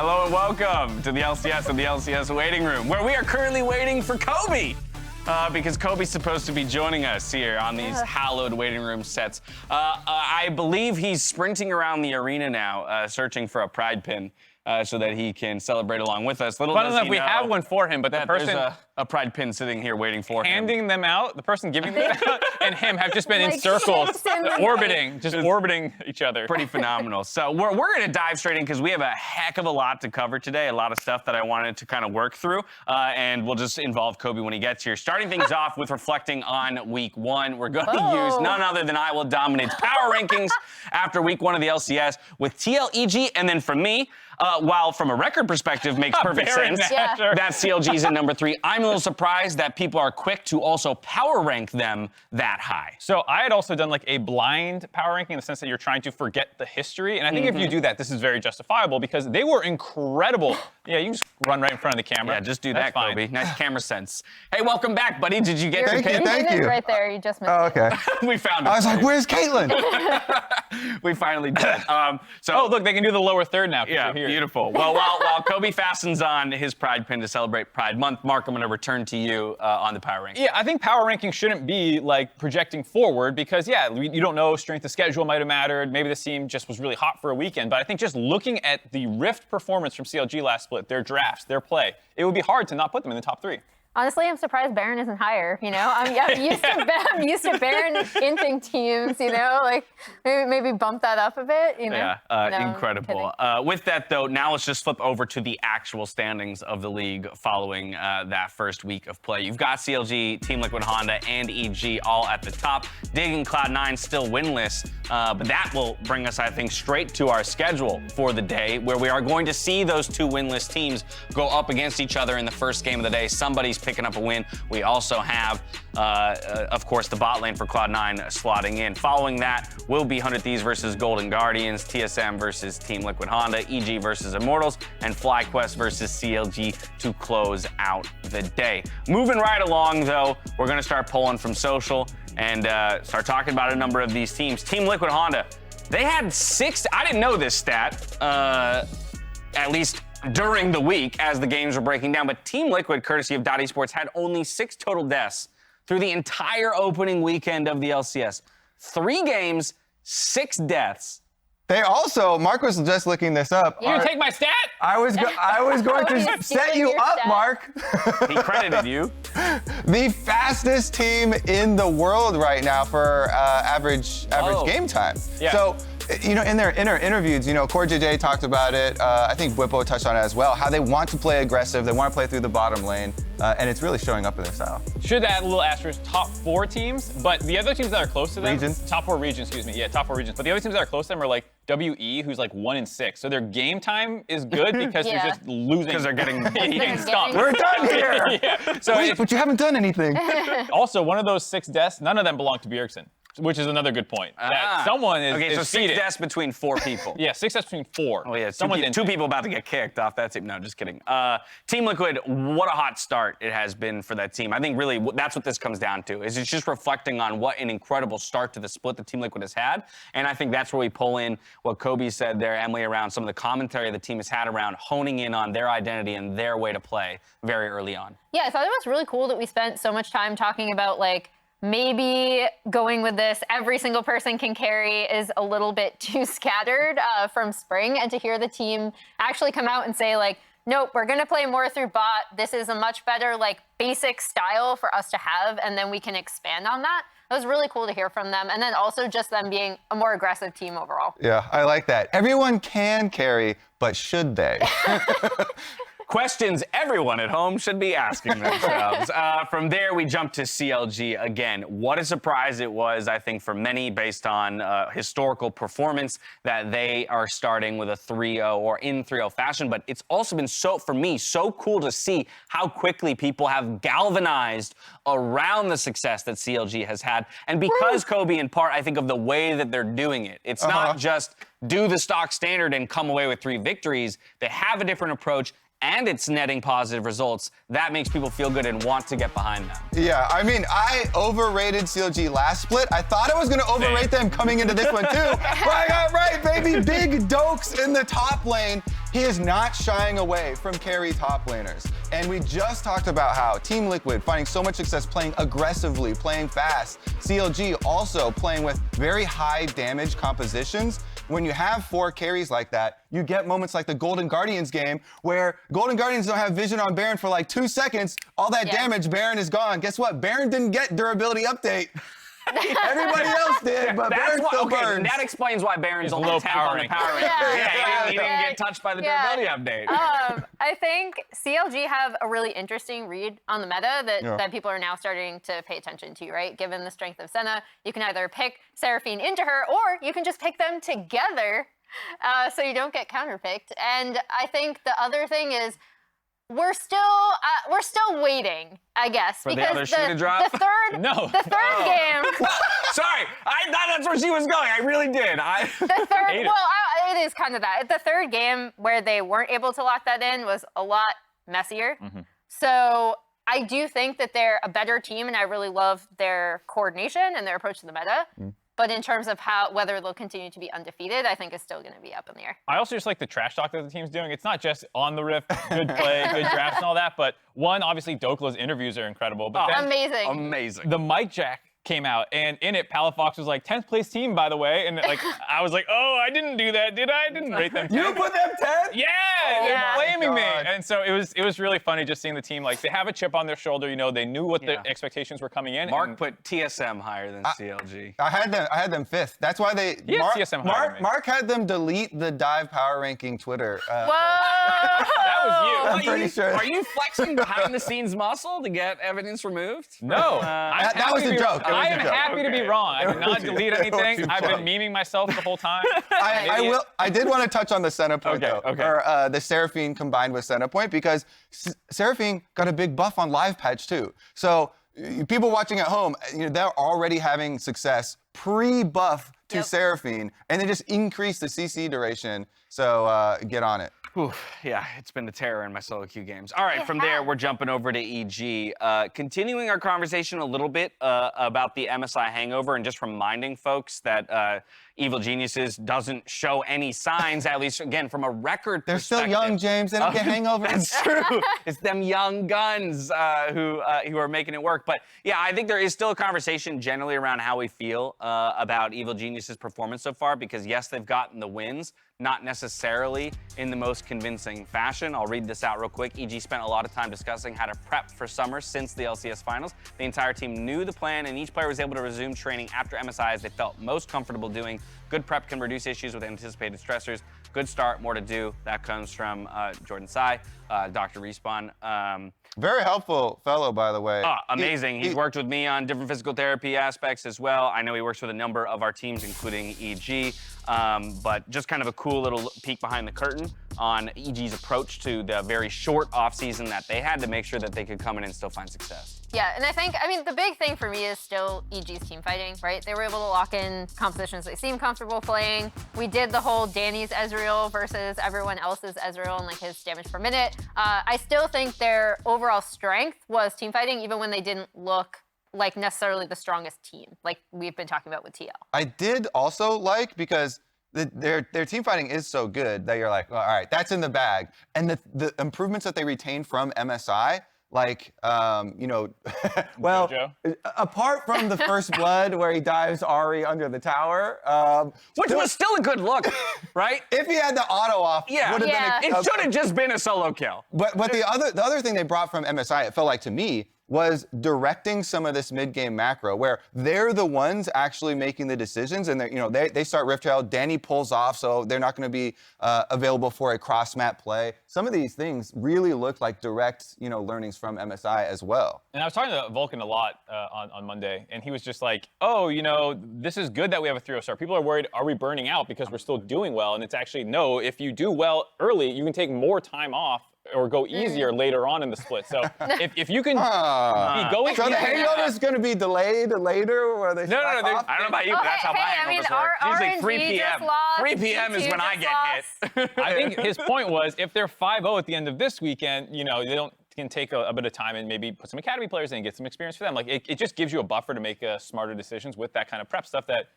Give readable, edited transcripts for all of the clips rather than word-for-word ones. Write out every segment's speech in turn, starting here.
Hello and welcome to the LCS and the LCS waiting room, where we are currently waiting for Kobe. Because Kobe's supposed to be joining us here on these hallowed waiting room sets. I believe he's sprinting around the arena now, searching for a pride pin so that he can celebrate along with us. Fun enough, we have one for him, but the person there's a pride pin sitting here waiting for him. handing them out, the person giving them out, and him have just been in circles, orbiting each other. Pretty phenomenal. So we're going to dive straight in because we have a heck of a lot to cover today, a lot of stuff that I wanted to kind of work through, and we'll just involve Kobe when he gets here. Starting things off with reflecting on week one, we're going to use none other than I Will Dominate's power rankings after week one of the LCS with TLEG, and then from me, while from a record perspective makes perfect sense, that CLG's in number 3. I'm a little surprised that people are quick to also power rank them that high. So I had also done like a blind power ranking in the sense that you're trying to forget the history. And I think if you do that, this is very justifiable because they were incredible. Yeah, you can just run right in front of the camera. Yeah, just do that, Kobe. Nice camera sense. Hey, welcome back, buddy. Did you get your pin? Thank you. Right there, you just missed Oh, okay. We found it. I was like, where's Caitlyn? We finally did. Oh, look, they can do the lower third now. Yeah, Here. beautiful. Well, while Kobe fastens on his pride pin to celebrate Pride Month, Mark, I'm going to return to you on the power ranking. Yeah, I think power ranking shouldn't be like projecting forward because, yeah, you don't know, strength of schedule might have mattered. Maybe this team just was really hot for a weekend. But I think just looking at the Rift performance from CLG last split, their drafts, their play, it would be hard to not put them in the top 3. Honestly, I'm surprised Baron isn't higher, you know? I'm used to Baron inting teams, you know? Like, maybe bump that up a bit, you know? Yeah, No, incredible. With that, though, now let's just flip over to the actual standings of the league following that first week of play. You've got CLG, Team Liquid Honda, and EG all at the top. Dig and Cloud9 still winless, but that will bring us, I think, straight to our schedule for the day, where we are going to see those two winless teams go up against each other in the first game of the day. Somebody's picking up a win. We also have, of course, the bot lane for Cloud9 slotting in. Following that will be 100 Thieves versus Golden Guardians, TSM versus Team Liquid Honda, EG versus Immortals, and FlyQuest versus CLG to close out the day. Moving right along, though, we're going to start pulling from social and start talking about a number of these teams. Team Liquid Honda, they had 6, I didn't know this stat, at least during the week as the games were breaking down, but Team Liquid, courtesy of Esports, had only 6 total deaths through the entire opening weekend of the LCS. 3 games, 6 deaths. They also, Mark was just looking this up. You take my stat? I was going to set you up, Mark. He credited you. The fastest team in the world right now for average game time. Yeah. So, you know, in their interviews, you know, Core JJ talked about it. I think Whippo touched on it as well, how they want to play aggressive. They want to play through the bottom lane, and it's really showing up in their style. Should add a little asterisk, top 4 teams, but the other teams that are close to them, Regions? top 4 regions, excuse me, yeah, top 4 regions. But the other teams that are close to them are like WE, who's like 1-6. So their game time is good because they're just losing. Because they're getting stomped. We're done here. Yeah. So Wait, but you haven't done anything. also, one of those 6 deaths, none of them belong to Bjergsen, which is another good point. That someone is okay, so is 6 seated. deaths between 4 people. Yeah, 6 deaths between 4. Oh, yeah, Someone's two people about to get kicked off that team. No, just kidding. Team Liquid, what a hot start it has been for that team. I think really that's what this comes down to, is it's just reflecting on what an incredible start to the split that Team Liquid has had. And I think that's where we pull in what Kobe said there, Emily, around some of the commentary the team has had around honing in on their identity and their way to play very early on. Yeah, I thought it was really cool that we spent so much time talking about, like, maybe going with this every single person can carry is a little bit too scattered from spring, and to hear the team actually come out and say, like, nope, we're going to play more through bot. This is a much better, like, basic style for us to have, and then we can expand on that. It was really cool to hear from them, and then also just them being a more aggressive team overall. Yeah, I like that. Everyone can carry, but should they? Questions everyone at home should be asking themselves. From there, we jump to CLG again. What a surprise it was, I think, for many based on historical performance that they are starting with a 3-0 or in 3-0 fashion. But it's also been for me, so cool to see how quickly people have galvanized around the success that CLG has had. And because, Kobe, in part, I think of the way that they're doing it. It's not just do the stock standard and come away with 3 victories. They have a different approach, and it's netting positive results. That makes people feel good and want to get behind them. Yeah, I mean, I overrated CLG last split. I thought I was going to overrate them coming into this one, too. But I got right, baby. Big Dokes in the top lane. he is not shying away from carry top laners. And we just talked about how Team Liquid finding so much success playing aggressively, playing fast. CLG also playing with very high damage compositions. When you have 4 carries like that, you get moments like the Golden Guardians game where Golden Guardians don't have vision on Baron for like 2 seconds. All that damage, Baron is gone. Guess what? Baron didn't get durability update. Everybody else did, but Baron still burns. That explains why Baron's only low 10th power on the ranking. power ranking. He didn't get touched by the durability update. I think CLG have a really interesting read on the meta that people are now starting to pay attention to, right? Given the strength of Senna, you can either pick Seraphine into her, or you can just pick them together so you don't get counterpicked. And I think the other thing is we're still waiting, I guess, For the because other shoe to drop? the third game. Sorry, I thought that's where she was going. I really did. The third, it is kind of that. The third game where they weren't able to lock that in was a lot messier. So I do think that they're a better team, and I really love their coordination and their approach to the meta. But in terms of whether they'll continue to be undefeated, I think is still going to be up in the air. I also just like the trash talk that the team's doing. It's not just on the Rift, good play, good drafts and all that, but one, obviously Dokla's interviews are incredible. But then Amazing. the mic jack came out, and in it, Palafox was like, 10th place team, by the way. And like, I was like, oh, I didn't do that, did I? I didn't rate them 10th. You put them 10? Yeah, they're blaming me. And so it was really funny just seeing the team, like, they have a chip on their shoulder, you know, they knew what the expectations were coming in. Mark put TSM higher than CLG. I had them 5th. That's why they TSM higher than me. Mark had them delete the dive power ranking Twitter. Whoa! That was you. I'm pretty sure. Are you flexing behind the scenes muscle to get evidence removed? No. That was a joke. I am happy to be wrong. I did not delete anything. I've been memeing myself the whole time. I did want to touch on the Senna point, though. Okay. Or the Seraphine combined with Senna point, because Seraphine got a big buff on live patch, too. So people watching at home, you know, they're already having success pre-buff to Seraphine, and they just increase the CC duration. So get on it. Yeah, it's been a terror in my solo queue games. All right, from there, we're jumping over to EG. Continuing our conversation a little bit about the MSI hangover, and just reminding folks that Evil Geniuses doesn't show any signs, at least, again, from a record They're perspective. still young, James. They don't get hangovers. That's true. It's them young guns who are making it work. But yeah, I think there is still a conversation generally around how we feel about Evil Geniuses' performance so far, because yes, they've gotten the wins, not necessarily in the most convincing fashion. I'll read this out real quick. EG spent a lot of time discussing how to prep for summer since the LCS finals. The entire team knew the plan, and each player was able to resume training after MSI as they felt most comfortable doing. Good prep can reduce issues with anticipated stressors. Good start, more to do. That comes from Jordan Tsai, Dr. Respawn. Very helpful fellow, by the way. Amazing. He's worked with me on different physical therapy aspects as well. I know he works with a number of our teams, including EG. But just kind of a cool little peek behind the curtain on EG's approach to the very short offseason that they had to make sure that they could come in and still find success. Yeah, and I mean, the big thing for me is still EG's team fighting, right? They were able to lock in compositions they seem comfortable playing. We did the whole Danny's Ezreal versus everyone else's Ezreal and like his damage per minute. I still think their overall strength was team fighting, even when they didn't look like necessarily the strongest team, like we've been talking about with TL. I did also like, because their team fighting is so good that you're like, well, all right, that's in the bag. And the improvements that they retained from MSI, like, you know, well, Jojo? Apart from the first blood where he dives Ahri under the tower. Which was still a good look, right? If he had the auto off, would have been it should have just been a solo kill. But the other thing they brought from MSI, it felt like to me, was directing some of this mid-game macro, where they're the ones actually making the decisions, and they start Rift Trail, Danny pulls off, so they're not going to be available for a cross-map play. Some of these things really look like direct, learnings from MSI as well. And I was talking to Vulcan a lot on Monday, and he was just like, oh, this is good that we have a 3-0 start. People are worried, are we burning out because we're still doing well? And it's actually, no, if you do well early, you can take more time off or go easier later on in the split. So if you can be going... So the hangover is going to be delayed later, where they No. I don't know about you, but that's how my hangovers work. It's usually 3 p.m. 3 p.m. is when I get hit. I think his point was, if they're 5-0 at the end of this weekend, they can take a bit of time and maybe put some academy players in and get some experience for them. Like, it just gives you a buffer to make smarter decisions with that kind of prep stuff that,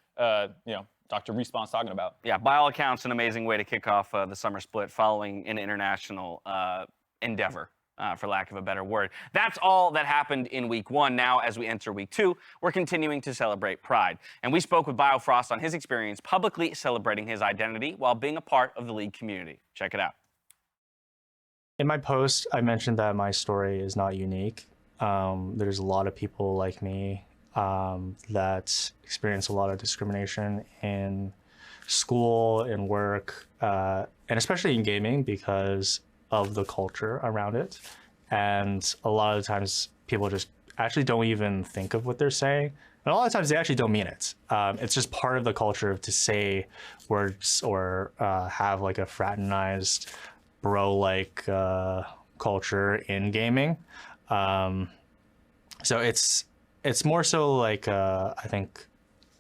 Dr. Respawn's talking about. Yeah, by all accounts, an amazing way to kick off the summer split following an international endeavor. For lack of a better word. That's all that happened in week 1. Now, as we enter week 2, we're continuing to celebrate Pride. And we spoke with Biofrost on his experience publicly celebrating his identity while being a part of the league community. Check it out. In my post, I mentioned that my story is not unique. There's a lot of people like me that experience a lot of discrimination in school, in work, and especially in gaming because of the culture around it. And a lot of times people just actually don't even think of what they're saying. And a lot of times they actually don't mean it. It's just part of the culture to say words or have like a fraternized bro-like culture in gaming. So it's more so like I think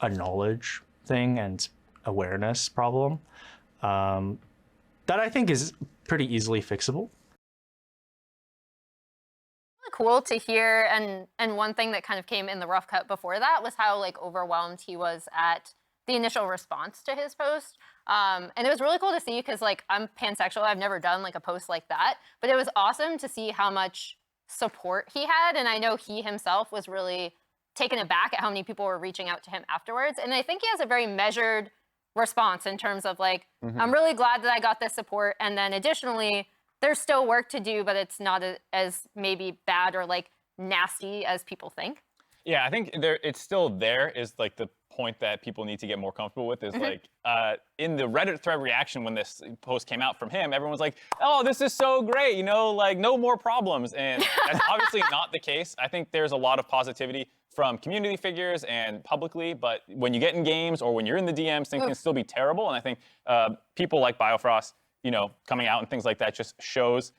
a knowledge thing and awareness problem that I think is pretty easily fixable. Cool to hear, and one thing that kind of came in the rough cut before that was how like overwhelmed he was at the initial response to his post. And it was really cool to see because like I'm pansexual, I've never done like a post like that, but it was awesome to see how much support he had, and I know he himself was really taken aback at how many people were reaching out to him afterwards. And I think he has a very measured response in terms of like, I'm really glad that I got this support, and then additionally, there's still work to do, but it's not as maybe bad or like nasty as people think. Yeah, I think it's still there is like the point that people need to get more comfortable with is like in the Reddit thread reaction when this post came out from him, everyone was like, oh, this is so great, you know, like no more problems. And that's obviously not the case. I think there's a lot of positivity from community figures and publicly, but when you get in games or when you're in the DMs, things can still be terrible. And I think people like Biofrost, you know, coming out and things like that just shows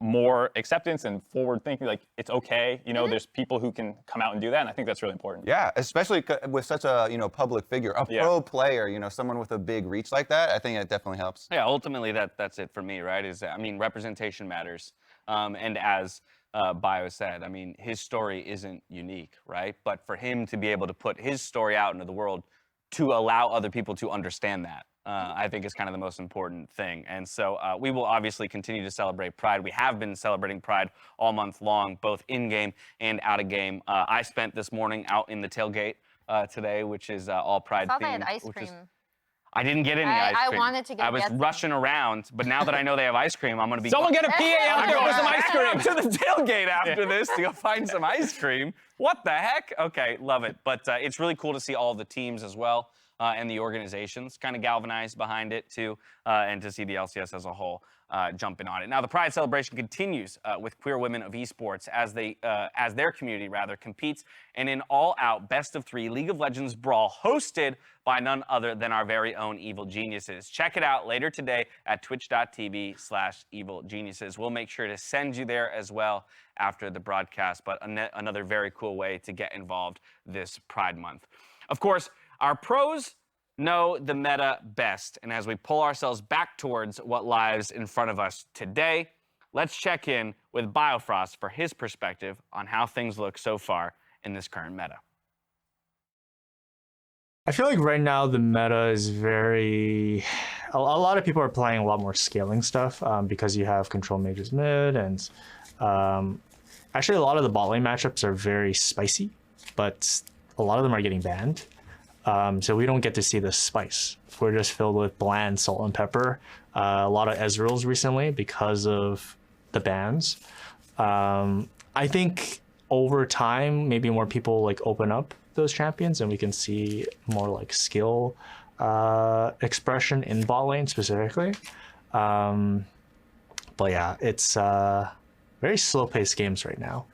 more acceptance and forward thinking, like it's okay, you know, there's people who can come out and do that, and I think that's really important. Yeah, especially with such a, you know, public figure, a pro player, you know, someone with a big reach like that, I think it definitely helps. Yeah, ultimately that's it for me, right? I mean, representation matters. And as Bio said, I mean, his story isn't unique, right? But for him to be able to put his story out into the world to allow other people to understand that, I think is kind of the most important thing. And so we will obviously continue to celebrate Pride. We have been celebrating Pride all month long, both in-game and out-of-game. I spent this morning out in the tailgate today, which is all Pride themed. I thought they had ice cream. I didn't get any ice cream. I wanted to get I was rushing around, but now that I know they have ice cream, I'm going to be... Someone get a PA out there for some ice cream! to the tailgate after this to go find some ice cream. What the heck? Okay, love it. But it's really cool to see all the teams as well. And the organizations kind of galvanized behind it too, and to see the LCS as a whole jumping on it. Now the Pride celebration continues with queer women of esports as their community competes in an all-out best-of-3 League of Legends brawl hosted by none other than our very own Evil Geniuses. Check it out later today at twitch.tv/Evil Geniuses. We'll make sure to send you there as well after the broadcast, but another very cool way to get involved this Pride Month. Of course, our pros know the meta best, and as we pull ourselves back towards what lies in front of us today, let's check in with Biofrost for his perspective on how things look so far in this current meta. I feel like right now the meta is very... A lot of people are playing a lot more scaling stuff because you have control mages mid, and actually a lot of the bot lane matchups are very spicy, but a lot of them are getting banned. So we don't get to see the spice. We're just filled with bland salt and pepper. A lot of Ezreals recently because of the bans. I think over time, maybe more people like open up those champions and we can see more like skill expression in bot lane specifically. But yeah, it's very slow-paced games right now.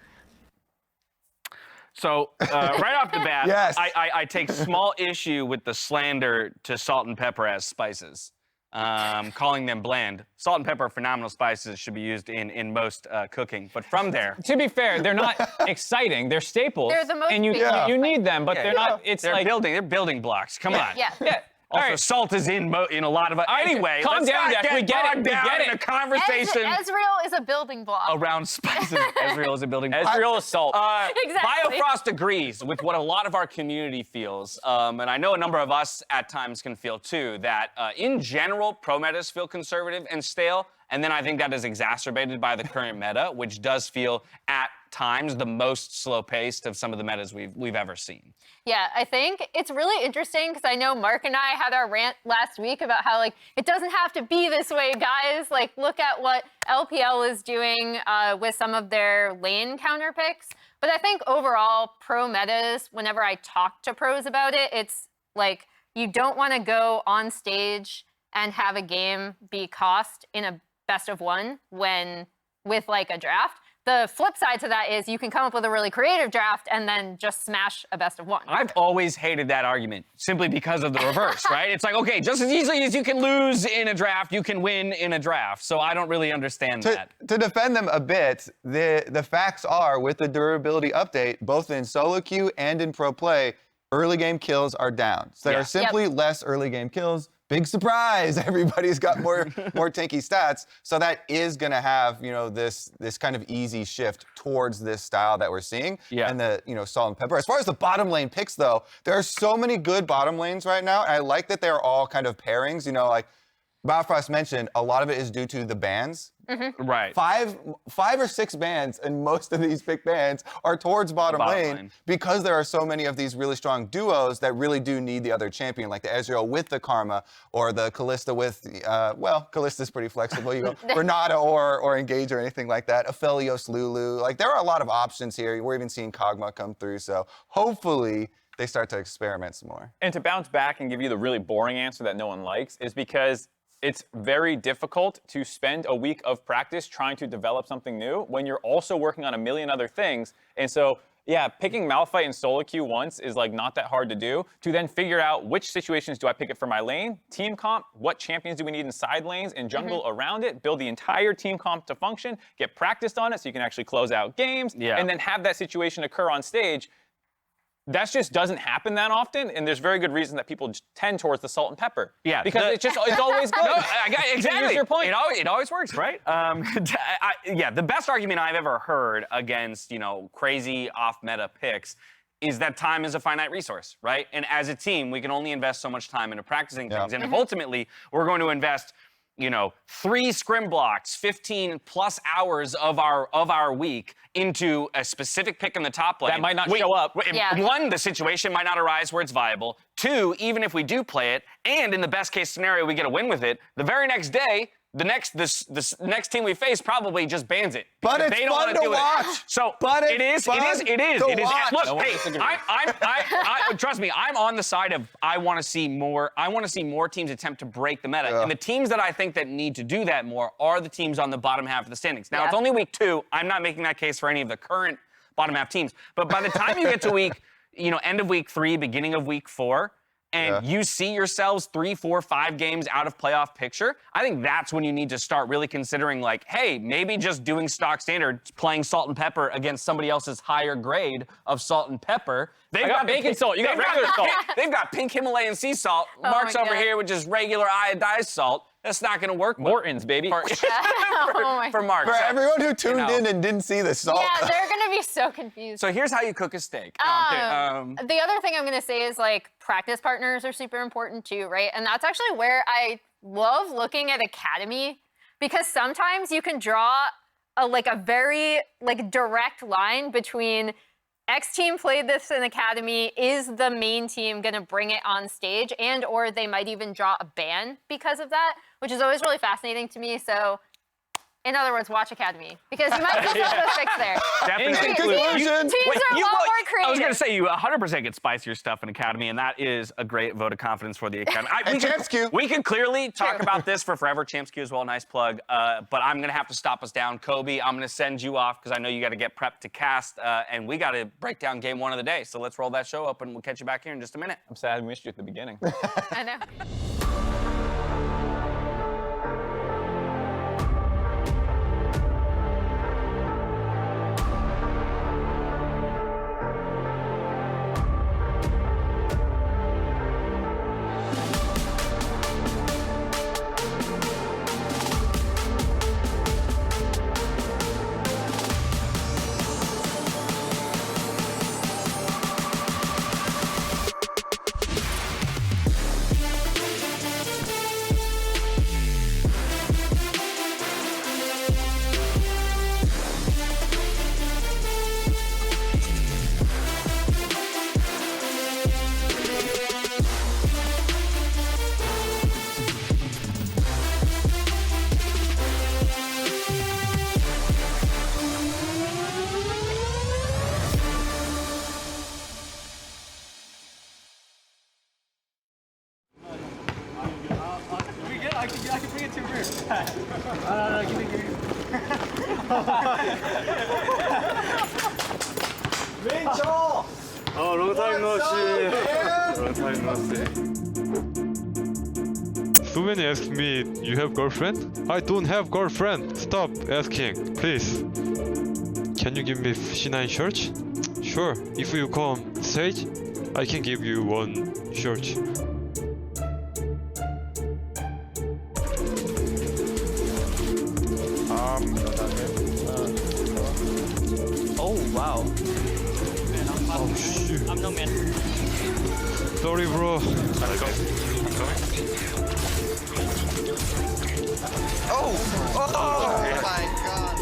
So right off the bat, Yes. I take small issue with the slander to salt and pepper as spices, calling them bland. Salt and pepper are phenomenal spices, should be used in most cooking. But from there, To be fair, they're not exciting. They're staples. They're the most and you basic. need them, but they're not. It's they're like building blocks. Come on. Yeah. Yeah. Also, right. salt is in a lot of it. Anyway, calm let's down, not Deck. We get it. bogged We down get in it. a conversation Ezreal is a building block. around spices. Ezreal is a building block. Ezreal is salt. Exactly. Biofrost agrees with what a lot of our community feels, and I know a number of us at times can feel too, that in general, pro metas feel conservative and stale, and then I think that is exacerbated by the current meta, which does feel at times the most slow-paced of some of the metas we've ever seen. Yeah, I think it's really interesting because I know Mark and I had our rant last week about how, like, it doesn't have to be this way, guys. Like, look at what LPL is doing with some of their lane counter picks. But I think overall, pro metas, whenever I talk to pros about it, it's like you don't want to go on stage and have a game be cost in a best of one when with like a draft. The flip side to that is you can come up with a really creative draft and then just smash a best of one. I've always hated that argument simply because of the reverse, right? It's like, okay, just as easily as you can lose in a draft, you can win in a draft. So I don't really understand that. To defend them a bit, the facts are with the durability update, both in solo queue and in pro play, early game kills are down. So there Yeah. are simply less early game kills. Big surprise! Everybody's got more tanky stats, so that is going to have this kind of easy shift towards this style that we're seeing. Yeah. And the salt and pepper. As far as the bottom lane picks, though, there are so many good bottom lanes right now, and I like that they're all kind of pairings. Like Biofrost mentioned, a lot of it is due to the bans. Right. Five or six bans, and most of these big bans are towards bottom lane because there are so many of these really strong duos that really do need the other champion, like the Ezreal with the Karma or the Kalista with, Kalista's pretty flexible. You go Renata or Engage or anything like that. Aphelios, Lulu. Like, there are a lot of options here. We're even seeing Kog'Maw come through, so hopefully they start to experiment some more. And to bounce back and give you the really boring answer that no one likes is because it's very difficult to spend a week of practice trying to develop something new when you're also working on a million other things. And so, yeah, picking Malphite in solo queue once is like not that hard to do. To then figure out which situations do I pick it for my lane, team comp, what champions do we need in side lanes and jungle around it, build the entire team comp to function, get practiced on it so you can actually close out games, and then have that situation occur on stage. That just doesn't happen that often, and there's very good reason that people tend towards the salt and pepper. Yeah, because it's always good. No, exactly. Use your point. It always works, right? The best argument I've ever heard against crazy off-meta picks is that time is a finite resource, right? And as a team, we can only invest so much time into practicing things, and if ultimately we're going to invest 3 scrim blocks, 15 plus hours of our week into a specific pick in the top lane. That might not show up. One, the situation might not arise where it's viable. 2, even if we do play it, and in the best case scenario we get a win with it, the very next day, the next team we face probably just bans it. But it's they don't fun wanna to do watch. It. So but it is. to watch. Look, No one hey, disagrees. trust me, I'm on the side of I want to see more. I want to see more teams attempt to break the meta, Yeah. and the teams that I think that need to do that more are the teams on the bottom half of the standings. Now it's only week 2. I'm not making that case for any of the current bottom half teams, but by the time you get to week, end of week 3, beginning of week 4. And you see yourselves 3, 4, 5 games out of playoff picture, I think that's when you need to start really considering, like, hey, maybe just doing stock standard, playing salt and pepper against somebody else's higher grade of salt and pepper. I got baking salt. You got regular salt. They've got pink Himalayan sea salt. Oh Mark's my over God. here with just regular iodized salt. That's not going to work. Morton's, baby. For Mark. For So- everyone who tuned in and didn't see the salt. Yeah, they're gonna be so confused. So here's how you cook a steak. No, I'm kidding. The other thing I'm gonna say is like practice partners are super important too, right? And that's actually where I love looking at academy because sometimes you can draw a very direct line between X team played this in academy, is the main team gonna bring it on stage, and or they might even draw a ban because of that, which is always really fascinating to me. So in other words, watch academy because you might see some of those picks there. Definitely. In conclusion, Teams are a lot more creative. I was going to say, you 100% get spicier stuff in Academy, and that is a great vote of confidence for the Academy. Champs Queue. We could clearly talk about this for forever. Champs Queue as well, nice plug. But I'm going to have to stop us down. Kobe, I'm going to send you off because I know you got to get prepped to cast, and we got to break down game 1 of the day. So let's roll that show up, and we'll catch you back here in just a minute. I'm sad we missed you at the beginning. I know. Rachel! Oh, long time no see. Long time no see. So many ask me, you have girlfriend? I don't have girlfriend. Stop asking, please. Can you give me C9 shirts? Sure. If you come stage, I can give you one shirt. Oh, wow. Oh shit. I'm no man. Sorry, bro. Oh my god.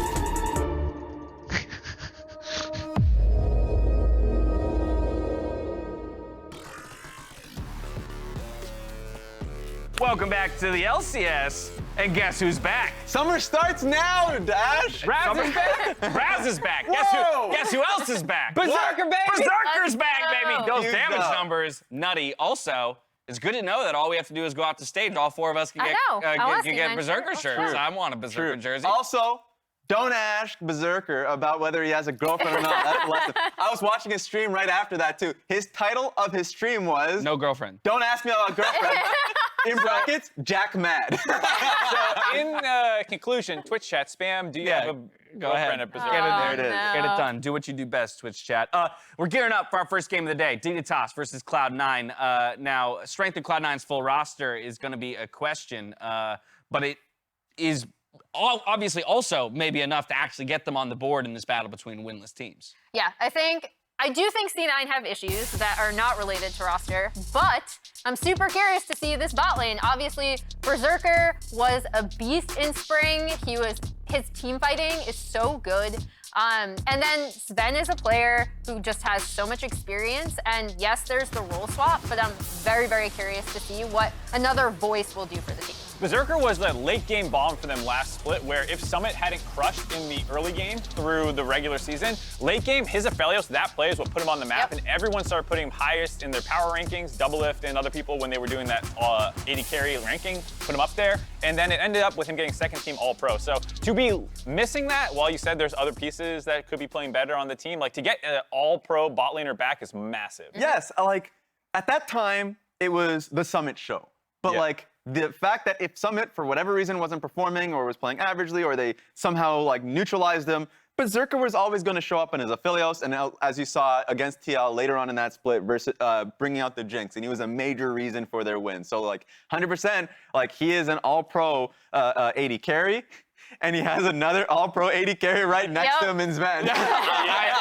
Welcome back to the LCS, and guess who's back? Summer starts now, Dash! Raz is back. Raz is back. Whoa! Guess who else is back? Berserker, baby! Berserker's Let's back, go. baby. Those Huge damage up. numbers, nutty. Also, it's good to know that all we have to do is go out to stage. All four of us can I get, know. I want can a get C9 Berserker shirt. shirts. True. I want a Berserker jersey. Also, don't ask Berserker about whether he has a girlfriend or not. That's a lesson. I was watching his stream right after that, too. His title of his stream was, No girlfriend. Don't ask me about a girlfriend. In brackets, Jack Mad. So in conclusion, Twitch chat, spam, do you have a Go ahead. girlfriend at Berserker? Get it Oh, there. There it is. no. Get it done. Do what you do best, Twitch chat. We're gearing up for our first game of the day, Dignitas versus Cloud9. Now, strength of Cloud9's full roster is going to be a question, but it is obviously also maybe enough to actually get them on the board in this battle between winless teams. Yeah, I do think C9 have issues that are not related to roster, but I'm super curious to see this bot lane. Obviously, Berserker was a beast in spring. His team fighting is so good. And then Zven is a player who just has so much experience. And yes, there's the role swap, but I'm very, very curious to see what another voice will do for the team. Berserker was the late game bomb for them last split, where if Summit hadn't crushed in the early game through the regular season, late game, his Aphelios, that play is what put him on the map, Yep. and everyone started putting him highest in their power rankings. Doublelift and other people, when they were doing that AD carry ranking, put him up there, and then it ended up with him getting second team All-Pro. So to be missing that, while you said there's other pieces that could be playing better on the team, like to get an All-Pro bot laner back is massive. Yes, like, at that time, it was the Summit show. But, Yeah. like, the fact that if Summit, for whatever reason, wasn't performing or was playing averagely or they somehow, like, neutralized him, Berserker was always going to show up in his Aphelios, and as you saw against TL later on in that split, versus bringing out the Jinx, and he was a major reason for their win. So, like, 100%, like, he is an all-pro AD carry, and he has another all-pro AD carry right next to him in Zven.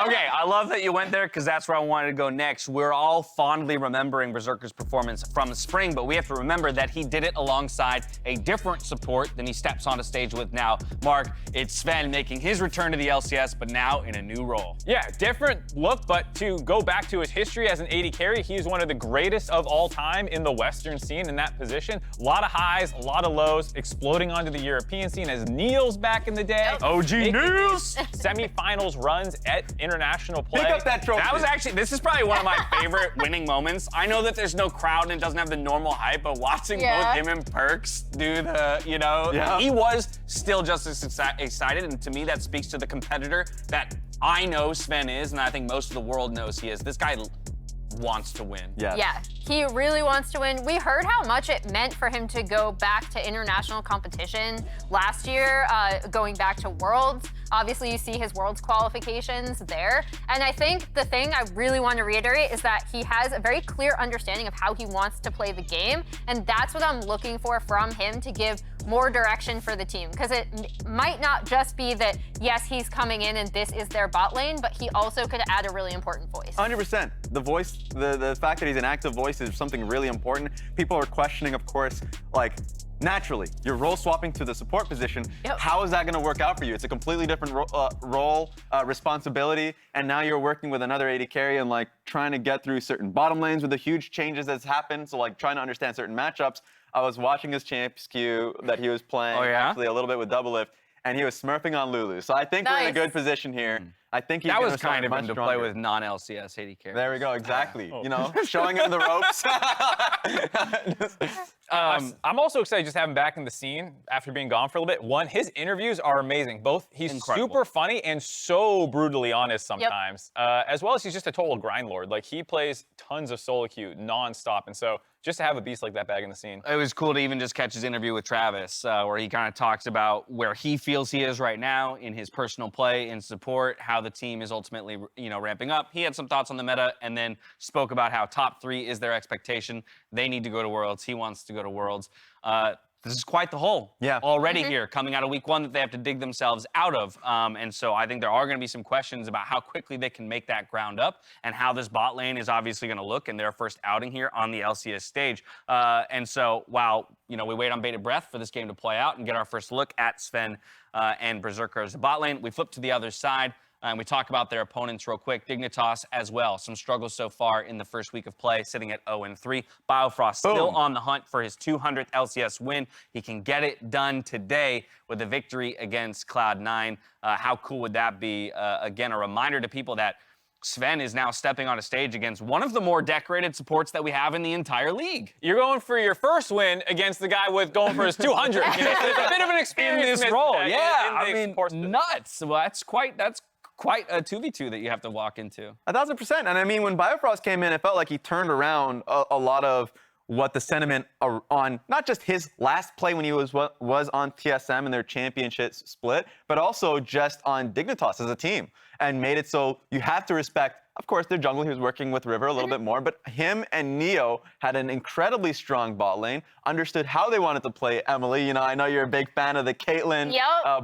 Okay, I love that you went there because that's where I wanted to go next. We're all fondly remembering Berserker's performance from the spring, but we have to remember that he did it alongside a different support than he steps onto stage with now. Mark, it's Zven making his return to the LCS, but now in a new role. Yeah, different look, but to go back to his history as an AD carry, he's one of the greatest of all time in the Western scene in that position. A lot of highs, a lot of lows, exploding onto the European scene as Niels back in the day. OG Making Niels! Semi-finals runs at international play. Pick up that trophy. That was actually, this is probably one of my favorite winning moments. I know that there's no crowd and it doesn't have the normal hype, but watching Yeah. both him and Perks do the, Yeah. he was still just as excited. And to me, that speaks to the competitor that I know Zven is, and I think most of the world knows he is. This guy wants to win. Yes. Yeah, he really wants to win. We heard how much it meant for him to go back to international competition last year, going back to Worlds. Obviously, you see his Worlds qualifications there. And I think the thing I really want to reiterate is that he has a very clear understanding of how he wants to play the game. And that's what I'm looking for from him to give more direction for the team. Because it might not just be that, yes, he's coming in and this is their bot lane, but he also could add a really important voice. 100%. The voice, the fact that he's an active voice is something really important. People are questioning, of course, like, naturally, you're role swapping to the support position. Yep. How is that going to work out for you? It's a completely different role, responsibility, and now you're working with another AD carry and like trying to get through certain bottom lanes with the huge changes that's happened. So like trying to understand certain matchups. I was watching his champs queue that he was playing Oh, yeah? actually a little bit with Doublelift, and he was smurfing on Lulu. So I think we're in a Nice. good position here. I think he's That gonna was start kind of much him to play stronger. with non-LCS AD carries. There we go, exactly. You know, showing him the ropes. I'm also excited just to have him back in the scene after being gone for a little bit. One, his interviews are amazing. Both, he's super funny and so brutally honest sometimes, as well as he's just a total grind lord. Like, he plays tons of solo queue nonstop, and so just to have a beast like that back in the scene. It was cool to even just catch his interview with Travis, where he kind of talks about where he feels he is right now in his personal play and support, how the team is ultimately, ramping up. He had some thoughts on the meta, and then spoke about how top 3 is their expectation. They need to go to Worlds. He wants to go to Worlds. This is quite the hole already here, coming out of week 1 that they have to dig themselves out of. And so I think there are going to be some questions about how quickly they can make that ground up and how this bot lane is obviously going to look in their first outing here on the LCS stage. And so while, we wait on bated breath for this game to play out and get our first look at Zven and Berserker as the bot lane, we flip to the other side. And we talk about their opponents real quick. Dignitas as well. Some struggles so far in the first week of play, sitting at 0-3. Biofrost still on the hunt for his 200th LCS win. He can get it done today with a victory against Cloud9. How cool would that be? Again, a reminder to people that Zven is now stepping on a stage against one of the more decorated supports that we have in the entire league. You're going for your first win against the guy with going for his 200. It's a bit of an experience in this role. Nuts. Well, that's quite a 2v2 that you have to walk into. 1000%. And I mean, when Biofrost came in, it felt like he turned around a lot of what the sentiment on not just his last play when he was on TSM in their championship split, but also just on Dignitas as a team, and made it so you have to respect, of course, their jungle. He was working with River a little bit more, but him and Neo had an incredibly strong bot lane, understood how they wanted to play Emily. I know you're a big fan of the Caitlyn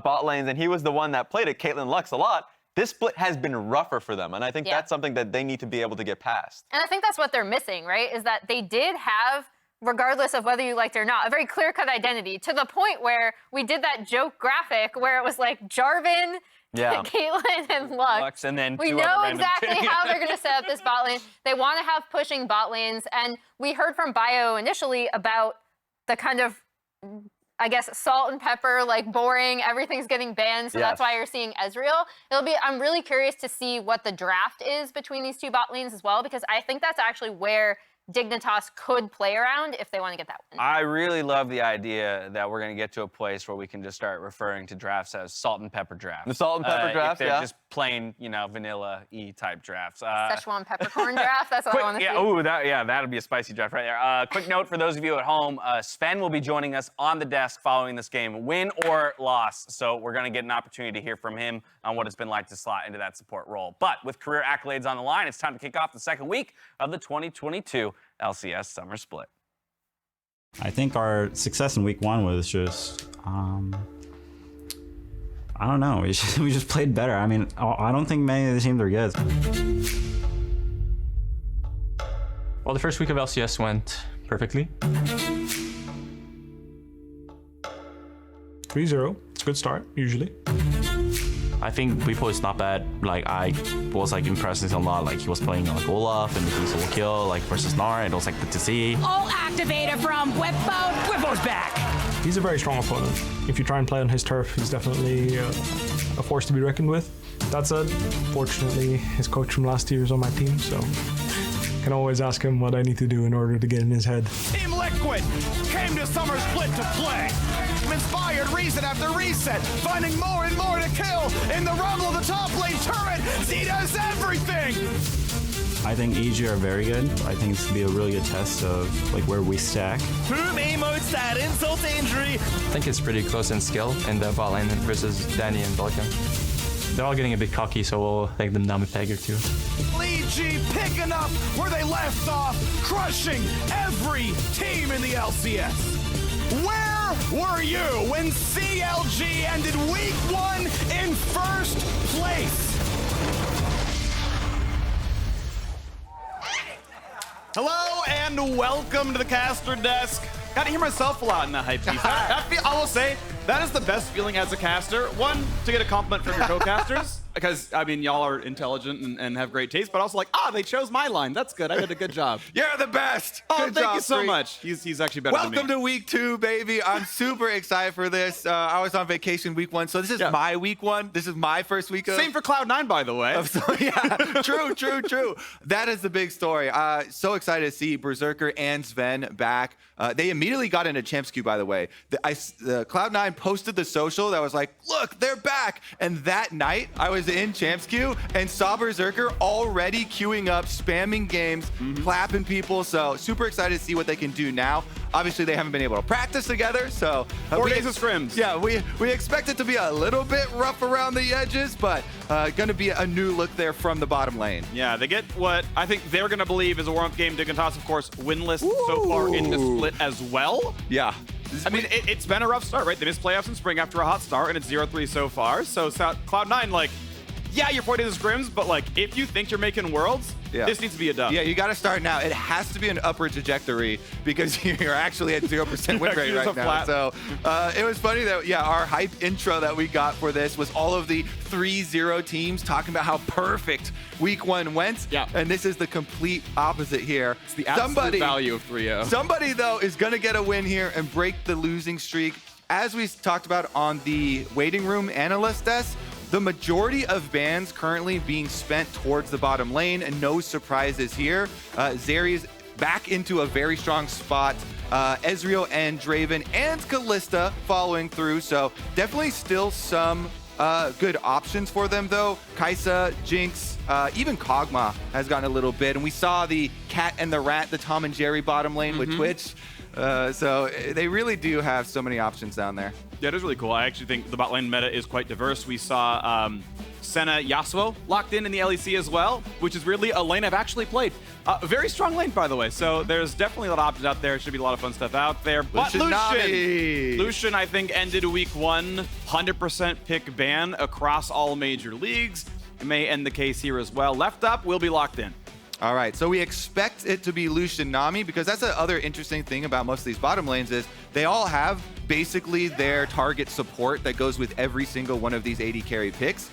bot lanes, and he was the one that played it, Caitlyn Lux, a lot. This split has been rougher for them, and I think that's something that they need to be able to get past. And I think that's what they're missing, right? Is that they did have, regardless of whether you liked it or not, a very clear-cut identity, to the point where we did that joke graphic where it was like Jarvan, Caitlyn, and Lux. And then we know exactly how they're going to set up this bot lane. They want to have pushing bot lanes, and we heard from Bio initially about the kind of, I guess, salt and pepper, like boring, everything's getting banned, so that's why you're seeing Ezreal. I'm really curious to see what the draft is between these two bot lanes as well, because I think that's actually where Dignitas could play around if they want to get that win. I really love the idea that we're going to get to a place where we can just start referring to drafts as salt and pepper drafts. The salt and pepper drafts, they're just plain, vanilla-y type drafts. Szechuan peppercorn draft, that's what I want to see. That'd be a spicy draft right there. Quick note for those of you at home, Zven will be joining us on the desk following this game, win or loss. So we're going to get an opportunity to hear from him on what it's been like to slot into that support role. But with career accolades on the line, it's time to kick off the second week of the 2022 LCS Summer Split. I think our success in week 1 was just, I don't know, we just played better. I mean, I don't think many of the teams are good. Well, the first week of LCS went perfectly. 3-0, it's a good start, usually. I think Weepo is not bad. Like, I was impressed a lot. Like, he was playing Olaf and he solo kill versus Gnar, and it was good to see. All activated from Whippo. Whippo's back. He's a very strong opponent. If you try and play on his turf, he's definitely a force to be reckoned with. That said, fortunately, his coach from last year is on my team, so I can always ask him what I need to do in order to get in his head. Team Liquid came to Summer Split to play. Inspired reason after reset, finding more and more to kill in the rumble of the top lane turret. He does everything. I think EG are very good. I think it's going to be a really good test of where we stack. Boom, emote stat, insult to injury. I think it's pretty close in skill in the bot lane versus Danny and Vulcan. They're all getting a bit cocky, so we'll take the Nami Pegger too. G picking up where they left off, crushing every team in the LCS. Where were you when CLG ended week 1 in first place? Hello and welcome to the caster desk. Got to hear myself a lot in that hype piece. I will say that is the best feeling as a caster. One, to get a compliment from your co-casters, because I mean, y'all are intelligent and have great taste, but also like, they chose my line. That's good. I did a good job. You're the best. Oh, Good thank job, you so Phreak. much. He's actually better than me. Welcome to week 2, baby. I'm super excited for this. I was on vacation week 1, so this is my week 1. This is my first week of. Same for Cloud9, by the way. Yeah, true. That is the big story. So excited to see Berserker and Zven back. They immediately got into Champs Queue, by the way. The Cloud9 posted the social that was like, look, they're back. And that night, I was in Champs Queue and saw Berserker already queuing up, spamming games, clapping people. So super excited to see what they can do now. Obviously, they haven't been able to practice together, so 4 days of scrims. Yeah, we expect it to be a little bit rough around the edges, but going to be a new look there from the bottom lane. Yeah, they get what I think they're going to believe is a warm-up game. Dignitas, of course, winless so far in the split as well. Yeah. I mean, it's been a rough start, right? They missed playoffs in spring after a hot start, and it's 0-3 so far. So Cloud9, like, yeah, you're 4 days of scrims, but like, if you think you're making worlds, this needs to be a dub. Yeah, you got to start now. It has to be an upward trajectory because you're actually at 0% win rate right now. So it was funny that, our hype intro that we got for this was all of the 3-0 teams talking about how perfect week 1 went. Yeah. And this is the complete opposite here. It's the absolute value of 3-0. Somebody, though, is going to get a win here and break the losing streak. As we talked about on the waiting room analyst desk, the majority of bans currently being spent towards the bottom lane, and no surprises here. Zeri's back into a very strong spot. Ezreal and Draven and Kalista following through, so definitely still some good options for them, though. Kai'Sa, Jinx, even Kog'Maw has gotten a little bit, and we saw the cat and the rat, the Tom and Jerry bottom lane with Twitch. So they really do have so many options down there. Yeah, it is really cool. I actually think the bot lane meta is quite diverse. We saw Senna Yasuo locked in the LEC as well, which is weirdly a lane I've actually played. A very strong lane, by the way. So there's definitely a lot of options out there. Should be a lot of fun stuff out there. But Lucien, I think, ended week 1 100% pick ban across all major leagues. It may end the case here as well. Left up will be locked in. All right, so we expect it to be Lucien Nami because that's the other interesting thing about most of these bottom lanes is they all have basically their target support that goes with every single one of these AD carry picks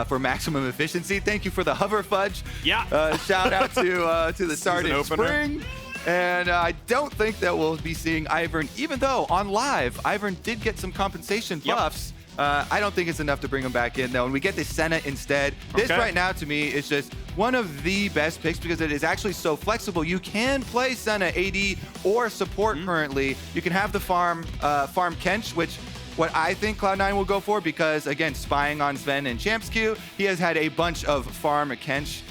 for maximum efficiency. Thank you for the hover Fudge. Yeah. Shout out to the start in spring. And I don't think that we'll be seeing Ivern, even though on live, Ivern did get some compensation buffs. I don't think it's enough to bring him back in, though. And we get the Senna instead. This right now, to me, is just one of the best picks because it is actually so flexible. You can play Senna AD or support currently. You can have the farm Kench, which what I think Cloud9 will go for because, again, spying on Zven and Champs Queue, he has had a bunch of farm Kench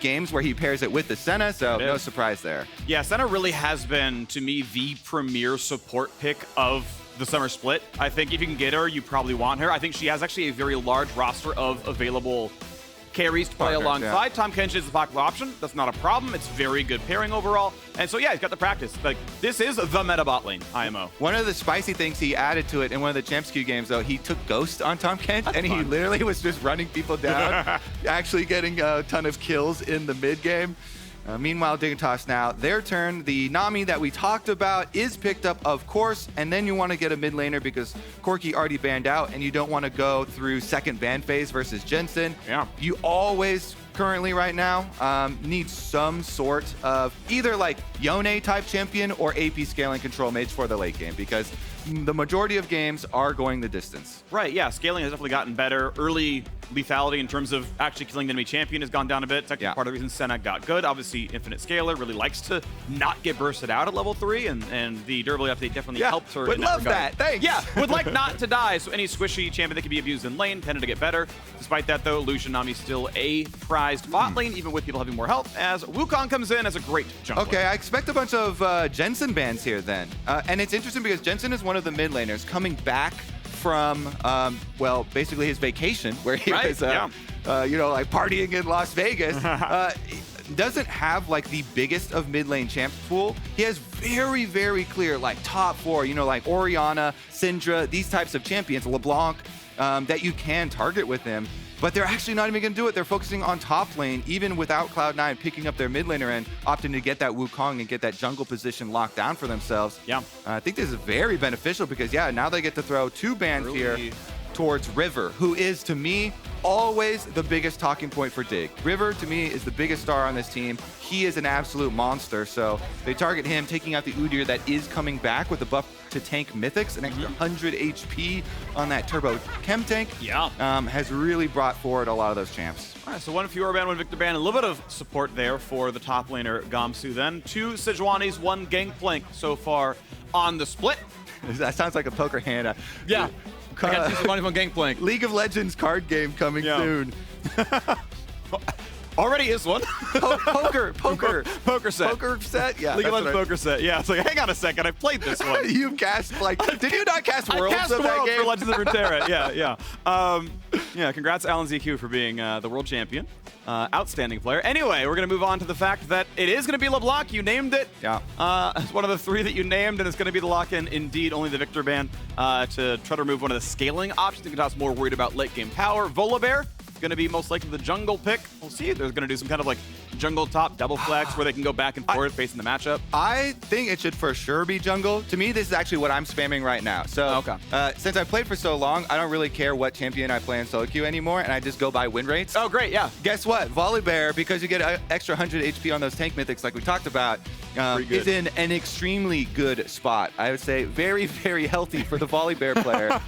games where he pairs it with the Senna, so no surprise there. Yeah, Senna really has been, to me, the premier support pick of the Summer Split. I think if you can get her, you probably want her. I think she has actually a very large roster of available carries to play alongside. Tahm Kench is a popular option. That's not a problem. It's very good pairing overall. And so, yeah, he's got the practice. Like, this is the meta bot lane, IMO. One of the spicy things he added to it in one of the Champs Queue games, though, he took Ghost on Tahm Kench, and he literally was just running people down, actually getting a ton of kills in the mid game. Meanwhile, Dignitas now, their turn. The Nami that we talked about is picked up, of course, and then you want to get a mid laner because Corki already banned out, and you don't want to go through second ban phase versus Jensen. Yeah. You always, currently right now, need some sort of either like Yone type champion or AP scaling control mage for the late game because the majority of games are going the distance. Right, yeah, scaling has definitely gotten better. Early lethality in terms of actually killing the enemy champion has gone down a bit. It's actually part of the reason Senna got good. Obviously, Infinite Scaler really likes to not get bursted out at level 3, and the durability update definitely helps her in that regard. That, thanks. Yeah, would like not to die, so any squishy champion that can be abused in lane tended to get better. Despite that, though, Lucien Nami still a prized bot lane, even with people having more health, as Wukong comes in as a great jungler. Okay, I expect a bunch of Jensen bans here then. And it's interesting because Jensen is one of the mid laners coming back from, basically his vacation where he was, like partying in Las Vegas. Doesn't have like the biggest of mid lane champs pool. He has very, very clear like top 4, like Orianna, Syndra, these types of champions, LeBlanc, that you can target with him. But they're actually not even going to do it. They're focusing on top lane, even without Cloud9 picking up their mid laner and opting to get that Wukong and get that jungle position locked down for themselves. Yeah. I think this is very beneficial because, now they get to throw 2 bans here. towards River, who is, to me, always the biggest talking point for Dig. River, to me, is the biggest star on this team. He is an absolute monster, so they target him, taking out the Udyr that is coming back with the buff to tank Mythics, an extra 100 HP on that Turbo Chem tank. Yeah. Has really brought forward a lot of those champs. All right, so one Fiora ban, one Victor ban, a little bit of support there for the top laner Gamsu then. 2 Sejuanis, 1 Gangplank so far on the split. That sounds like a poker hand. Yeah. I got 2 Sejuanis, 1 Gangplank. League of Legends card game coming soon. Already is one. Poker set. Poker set? Yeah. League of Legends poker set. Yeah, it's like, hang on a second, I played this one. You cast, like, did you not cast Worlds? I cast of that Worlds game? for Legends of Runeterra. Yeah. Congrats, Alan ZQ, for being the world champion. Outstanding player. Anyway, we're going to move on to the fact that it is going to be LeBlanc. You named it. Yeah. It's one of the 3 that you named, and it's going to be the lock-in. Indeed, only the Victor ban to try to remove one of the scaling options. Dignitas more worried about late-game power. Volibear going to be most likely the jungle pick. We'll see. They're going to do some kind of like jungle top double flex where they can go back and forth facing the matchup. I think it should for sure be jungle. To me, this is actually what I'm spamming right now. So since I played for so long, I don't really care what champion I play in solo queue anymore, and I just go by win rates. Oh, great, yeah. Guess what? Volibear, because you get an extra 100 HP on those tank mythics like we talked about, is in an extremely good spot. I would say very, very healthy for the Volibear player.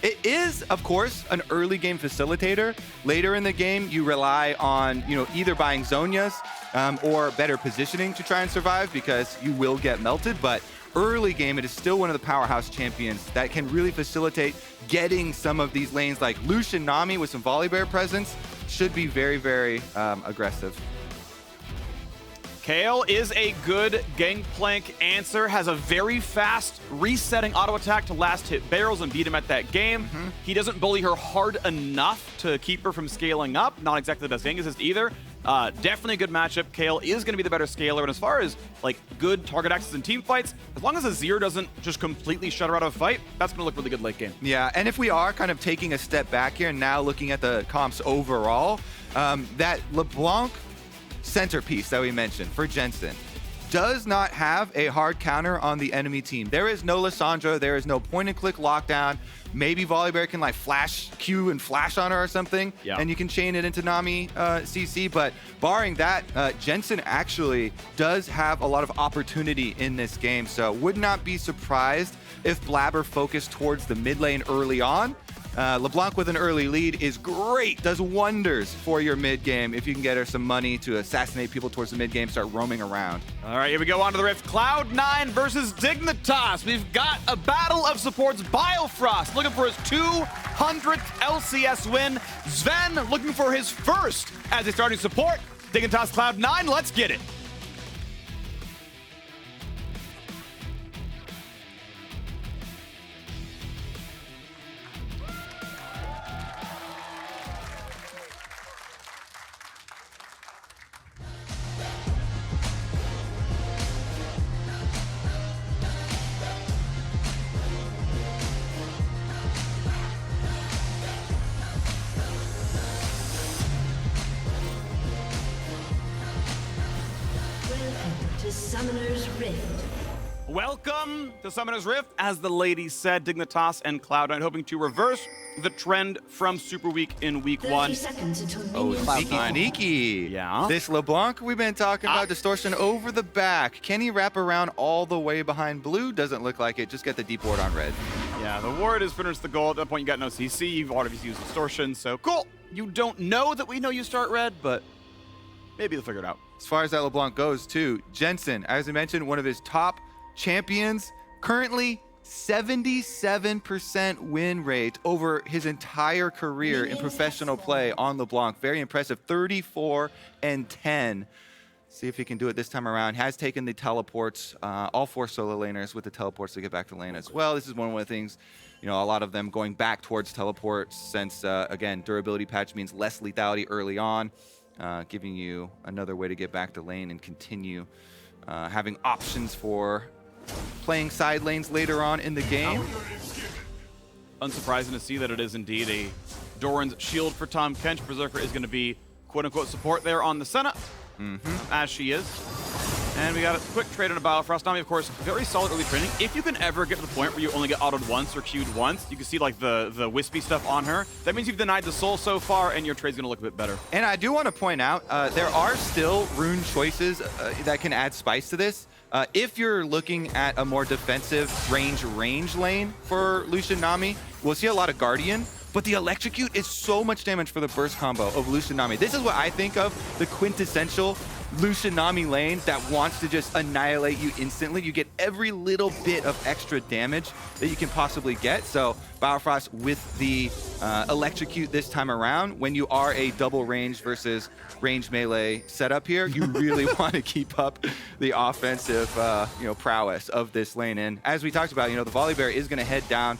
It is, of course, an early game facilitator. Later in the game, you rely on either buying Zhonya's or better positioning to try and survive because you will get melted. But early game, it is still one of the powerhouse champions that can really facilitate getting some of these lanes like Lucien, Nami with some Volibear presence should be very, very aggressive. Kayle is a good Gangplank answer, has a very fast resetting auto attack to last hit barrels and beat him at that game. He doesn't bully her hard enough to keep her from scaling up. Not exactly the best gang assist either. Definitely a good matchup. Kayle is going to be the better scaler, and as far as like good target access in team fights, as long as Azir doesn't just completely shut her out of a fight, that's going to look really good late game. Yeah, and if we are kind of taking a step back here and now looking at the comps overall, that LeBlanc centerpiece that we mentioned for Jensen does not have a hard counter on the enemy team. There is no Lissandra, there is no point and click lockdown. Maybe Volibear can like flash Q and flash on her or something, and you can chain it into Nami CC, but barring that, Jensen actually does have a lot of opportunity in this game, so would not be surprised if Blaber focused towards the mid lane early on. LeBlanc with an early lead is great, does wonders for your mid game if you can get her some money to assassinate people towards the mid game, start roaming around. All right, here we go on to the Rift. Cloud9 versus Dignitas. We've got a battle of supports. Biofrost looking for his 200th LCS win. Zven looking for his first as a starting support. Dignitas Cloud9, let's get it. Summoner's Rift. Welcome to Summoner's Rift. As the lady said, Dignitas and Cloud9 hoping to reverse the trend from Super Week in Week 1. 30 seconds until Oh, Cloud9. sneaky. Yeah. This LeBlanc we've been talking about, distortion over the back. Can he wrap around all the way behind blue? Doesn't look like it. Just get the deep ward on red. Yeah, the ward is finished the goal. At that point, you got no CC. You've already used distortion, so cool. You don't know that we know you start red, but maybe they'll figure it out. As far as that LeBlanc goes, too, Jensen, as I mentioned, one of his top champions, currently 77% win rate over his entire career in professional play on LeBlanc. Very impressive, 34-10. See if he can do it this time around. Has taken the teleports, all 4 solo laners with the teleports to get back to lane as well. This is one of the things, a lot of them going back towards teleports since, again, durability patch means less lethality early on. Giving you another way to get back to lane and continue having options for playing side lanes later on in the game. Unsurprising to see that it is indeed a Doran's shield for Tahm. Kench. Berserker is going to be quote-unquote support there on the Senna, as she is. And we got a quick trade on a Biofrost. Nami, of course, very solid early training. If you can ever get to the point where you only get autoed once or Q'd once, you can see like the wispy stuff on her. That means you've denied the soul so far, and your trade's gonna look a bit better. And I do want to point out, there are still rune choices that can add spice to this. If you're looking at a more defensive range lane for Lucien Nami, we'll see a lot of Guardian. But the Electrocute is so much damage for the burst combo of Lucien Nami. This is what I think of the quintessential Lucien Nami lane that wants to just annihilate you instantly. You get every little bit of extra damage that you can possibly get. So Biofrost with the Electrocute this time around, when you are a double range versus range melee setup here, you really want to keep up the offensive prowess of this lane. And as we talked about, the Volibear is going to head down,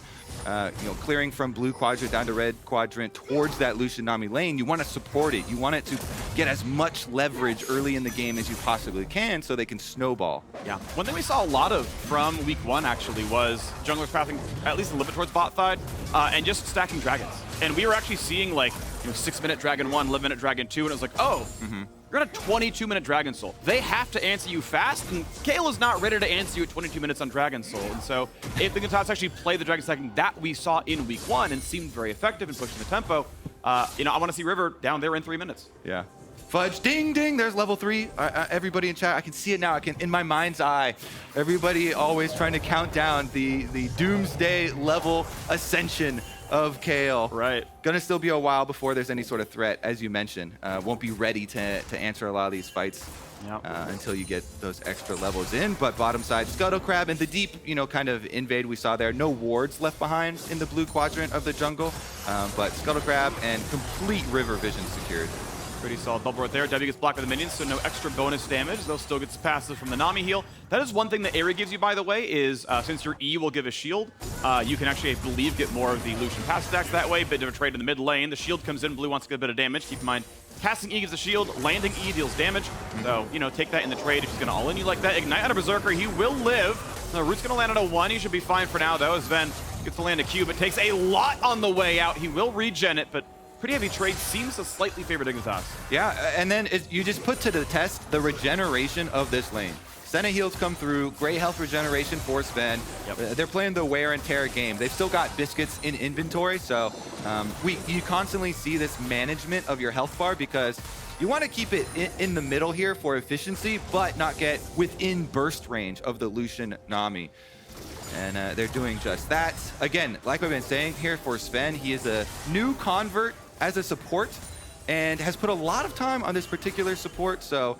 clearing from blue quadrant down to red quadrant towards that Lucien Nami lane. You want to support it. You want it to get as much leverage early in the game as you possibly can so they can snowball. Yeah. One thing we saw a lot of from week 1 actually was junglers pathing at least a little bit towards bot side and just stacking dragons. And we were actually seeing like 6-minute Dragon 1, 11-minute Dragon 2, and it was like, oh, you're on a 22-minute Dragon Soul. They have to answer you fast, and Kayle is not ready to answer you at 22 minutes on Dragon Soul. And so if the Dignitas actually play the Dragon stacking that we saw in week 1 and seemed very effective in pushing the tempo, I want to see River down there in 3 minutes. Yeah. Fudge, ding, ding, there's level 3. Everybody in chat, I can see it now. In my mind's eye, everybody always trying to count down the doomsday level ascension of Kayle. Right. Gonna still be a while before there's any sort of threat, as you mentioned. Won't be ready to answer a lot of these fights until you get those extra levels in. But bottom side, Scuttle Crab and the deep, kind of invade we saw there. No wards left behind in the blue quadrant of the jungle, but Scuttle Crab and complete river vision secured. Pretty solid bubble right there. W gets blocked by the minions, so no extra bonus damage. They'll still get passive from the Nami heal. That is one thing that Aerie gives you, by the way, is since your E will give a shield, you can actually, I believe, get more of the Lucien pass stacks that way. Bit of a trade in the mid lane. The shield comes in, blue wants to get a bit of damage. Keep in mind, casting E gives a shield, landing E deals damage. So, take that in the trade if he's going to all-in you like that. Ignite on a Berserker, he will live. The Root's going to land on a 1. He should be fine for now, though. Zven gets to land a Q, but takes a lot on the way out. He will regen it, but pretty heavy trade seems to slightly favor Dignitas. Yeah, and then you just put to the test the regeneration of this lane. Senna heals come through, great health regeneration for Zven. They're playing the wear and tear game. They've still got biscuits in inventory, so you constantly see this management of your health bar because you want to keep it in the middle here for efficiency, but not get within burst range of the Lucien Nami. And they're doing just that. Again, like I've been saying here for Zven, he is a new convert as a support and has put a lot of time on this particular support, so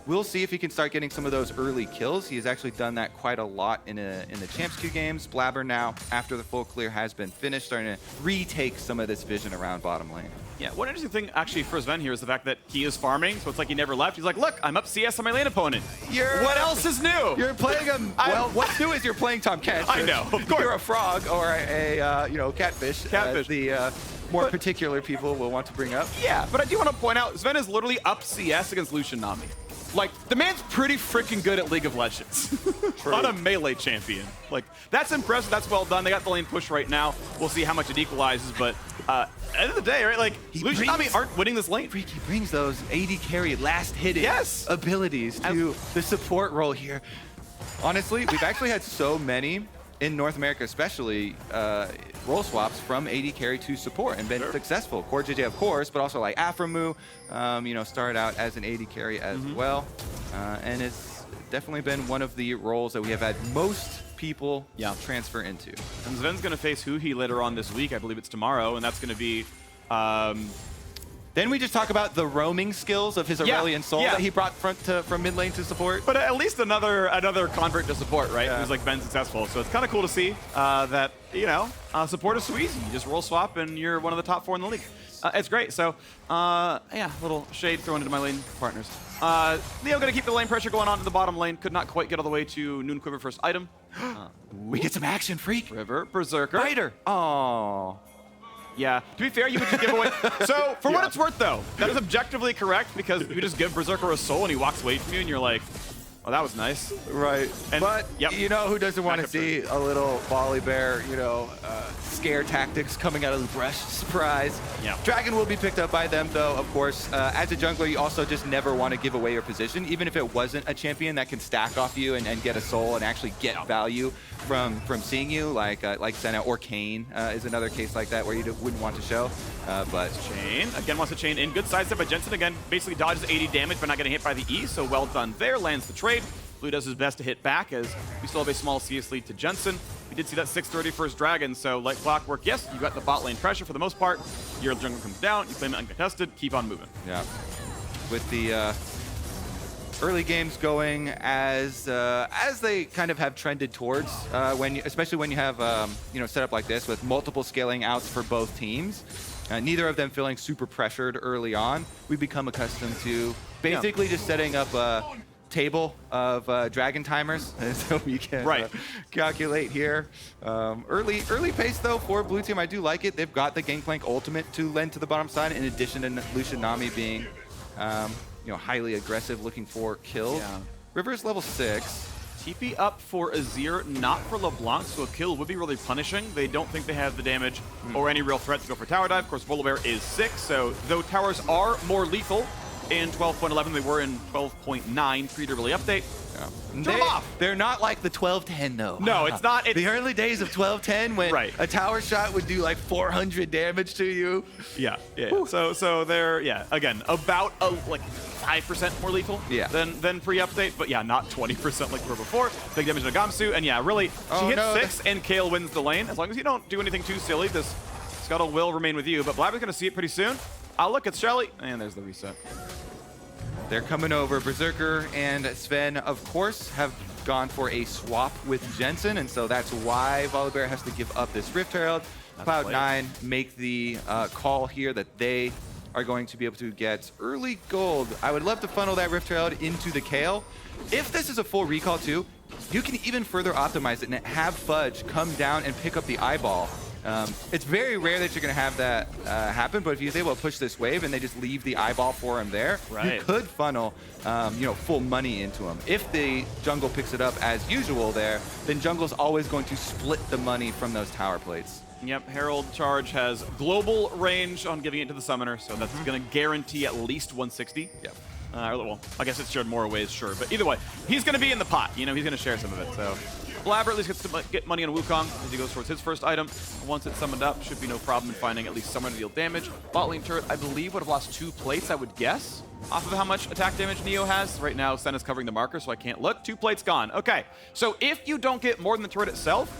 we'll see if he can start getting some of those early kills. He has actually done that quite a lot in the Champs Q games. Blaber now, after the full clear has been finished, starting to retake some of this vision around bottom lane. Yeah, one interesting thing actually for Zven here is the fact that he is farming, so it's like he never left. He's like, look, I'm up CS on my lane opponent. What else is new? You're playing him. Well, what's new is you're playing Tahm Kench. I know, of course. You're a frog or a catfish. Catfish. The more particular people will want to bring up. Yeah, but I do want to point out, Zven is literally up CS against Lucien Nami. Like, the man's pretty freaking good at League of Legends. On a melee champion. Like, that's impressive. That's well done. They got the lane push right now. We'll see how much it equalizes, but at the end of the day, right, like, Lucien Nami aren't winning this lane. Phreak, he brings those AD carry last hitting abilities to the support role here. Honestly, we've actually had so many in North America especially, role swaps from AD carry to support and been successful. Core JJ, of course, but also like Aframu, started out as an AD carry as well. And it's definitely been one of the roles that we have had most people transfer into. And Zven's going to face Huhi later on this week. I believe it's tomorrow, and that's going to be... Then we just talk about the roaming skills of his Aurelion Soul that he brought from mid lane to support. But at least another convert to support, right? Who's like been successful. So it's kind of cool to see that, support is so easy. You just roll swap and you're one of the top 4 in the league. It's great. So, little shade thrown into my lane partners. Leo going to keep the lane pressure going on to the bottom lane. Could not quite get all the way to Noon Quiver first item. We get some action, Phreak. River, Berserker. Fighter. Oh. Yeah, to be fair, you would just give away... So, for what it's worth, though, that is objectively correct, because you just give Berserker a soul and he walks away from you and you're like, oh, that was nice. Right. And, but, you know who doesn't want to see a little Volibear, scare tactics coming out of the brush. Surprise. Yeah. Dragon will be picked up by them, though, of course. As a jungler, you also just never want to give away your position, even if it wasn't a champion that can stack off you and get a soul and actually get value from seeing you, like Senna or Kayle is another case like that where you wouldn't want to show. But Chain again wants to chain in. Good sidestep by Jensen again. Basically dodges 80 damage, but not getting hit by the E. So well done there. Lands the trade. Blue does his best to hit back as we still have a small CS lead to Jensen. We did see that 630 for his Dragon, so like clockwork, yes, you got the bot lane pressure for the most part. Your jungle comes down, you claim it uncontested, keep on moving. Yeah. With the early games going as they kind of have trended towards, especially when you have set up like this with multiple scaling outs for both teams. Neither of them feeling super pressured early on. We become accustomed to basically just setting up a table of dragon timers so we can calculate here. Early pace though for blue team. I do like it. They've got the Gangplank ultimate to lend to the bottom side in addition to Lucien Nami being highly aggressive, looking for kills. Yeah. River's level 6. TP up for Azir, not for LeBlanc, so a kill would be really punishing. They don't think they have the damage or any real threat to go for tower dive. Of course, Volibear is 6, so though towers are more lethal in 12.11, they were in 12.9 pre-early update. They're not like the 1210 though. No, it's not. It's the early days of 1210 when a tower shot would do like 400 damage to you. Yeah. So they're again about like 5% more lethal than pre-update, but not 20% like they were before. Big damage to Gamsu, and really she hits 6 and Kayle wins the lane. As long as you don't do anything too silly, this Scuttle will remain with you. But Blaber's gonna see it pretty soon. I'll look at Shelly, and there's the reset. They're coming over. Berserker and Zven, of course, have gone for a swap with Jensen, and so that's why Volibear has to give up this Rift Herald. Cloud9 make the call here that they are going to be able to get early gold. I would love to funnel that Rift Herald into the Kayle. If this is a full recall too, you can even further optimize it and have Fudge come down and pick up the eyeball. It's very rare that you're going to have that happen, but if he's able to push this wave and they just leave the eyeball for him there, you could funnel full money into him. If the jungle picks it up as usual there, then jungle's always going to split the money from those tower plates. Yep, Herald Charge has global range on giving it to the summoner, so that's going to guarantee at least 160. Yep. Well, I guess it's shared more ways, sure. But either way, he's going to be in the pot. He's going to share some of it. So Blaber at least gets to get money on Wukong as he goes towards his first item. Once it's summoned up, should be no problem in finding at least someone to deal damage. Bot lane turret, I believe, would have lost 2 plates, I would guess, off of how much attack damage Neo has. Right now, Senna's covering the marker, so I can't look. 2 plates gone. Okay, so if you don't get more than the turret itself,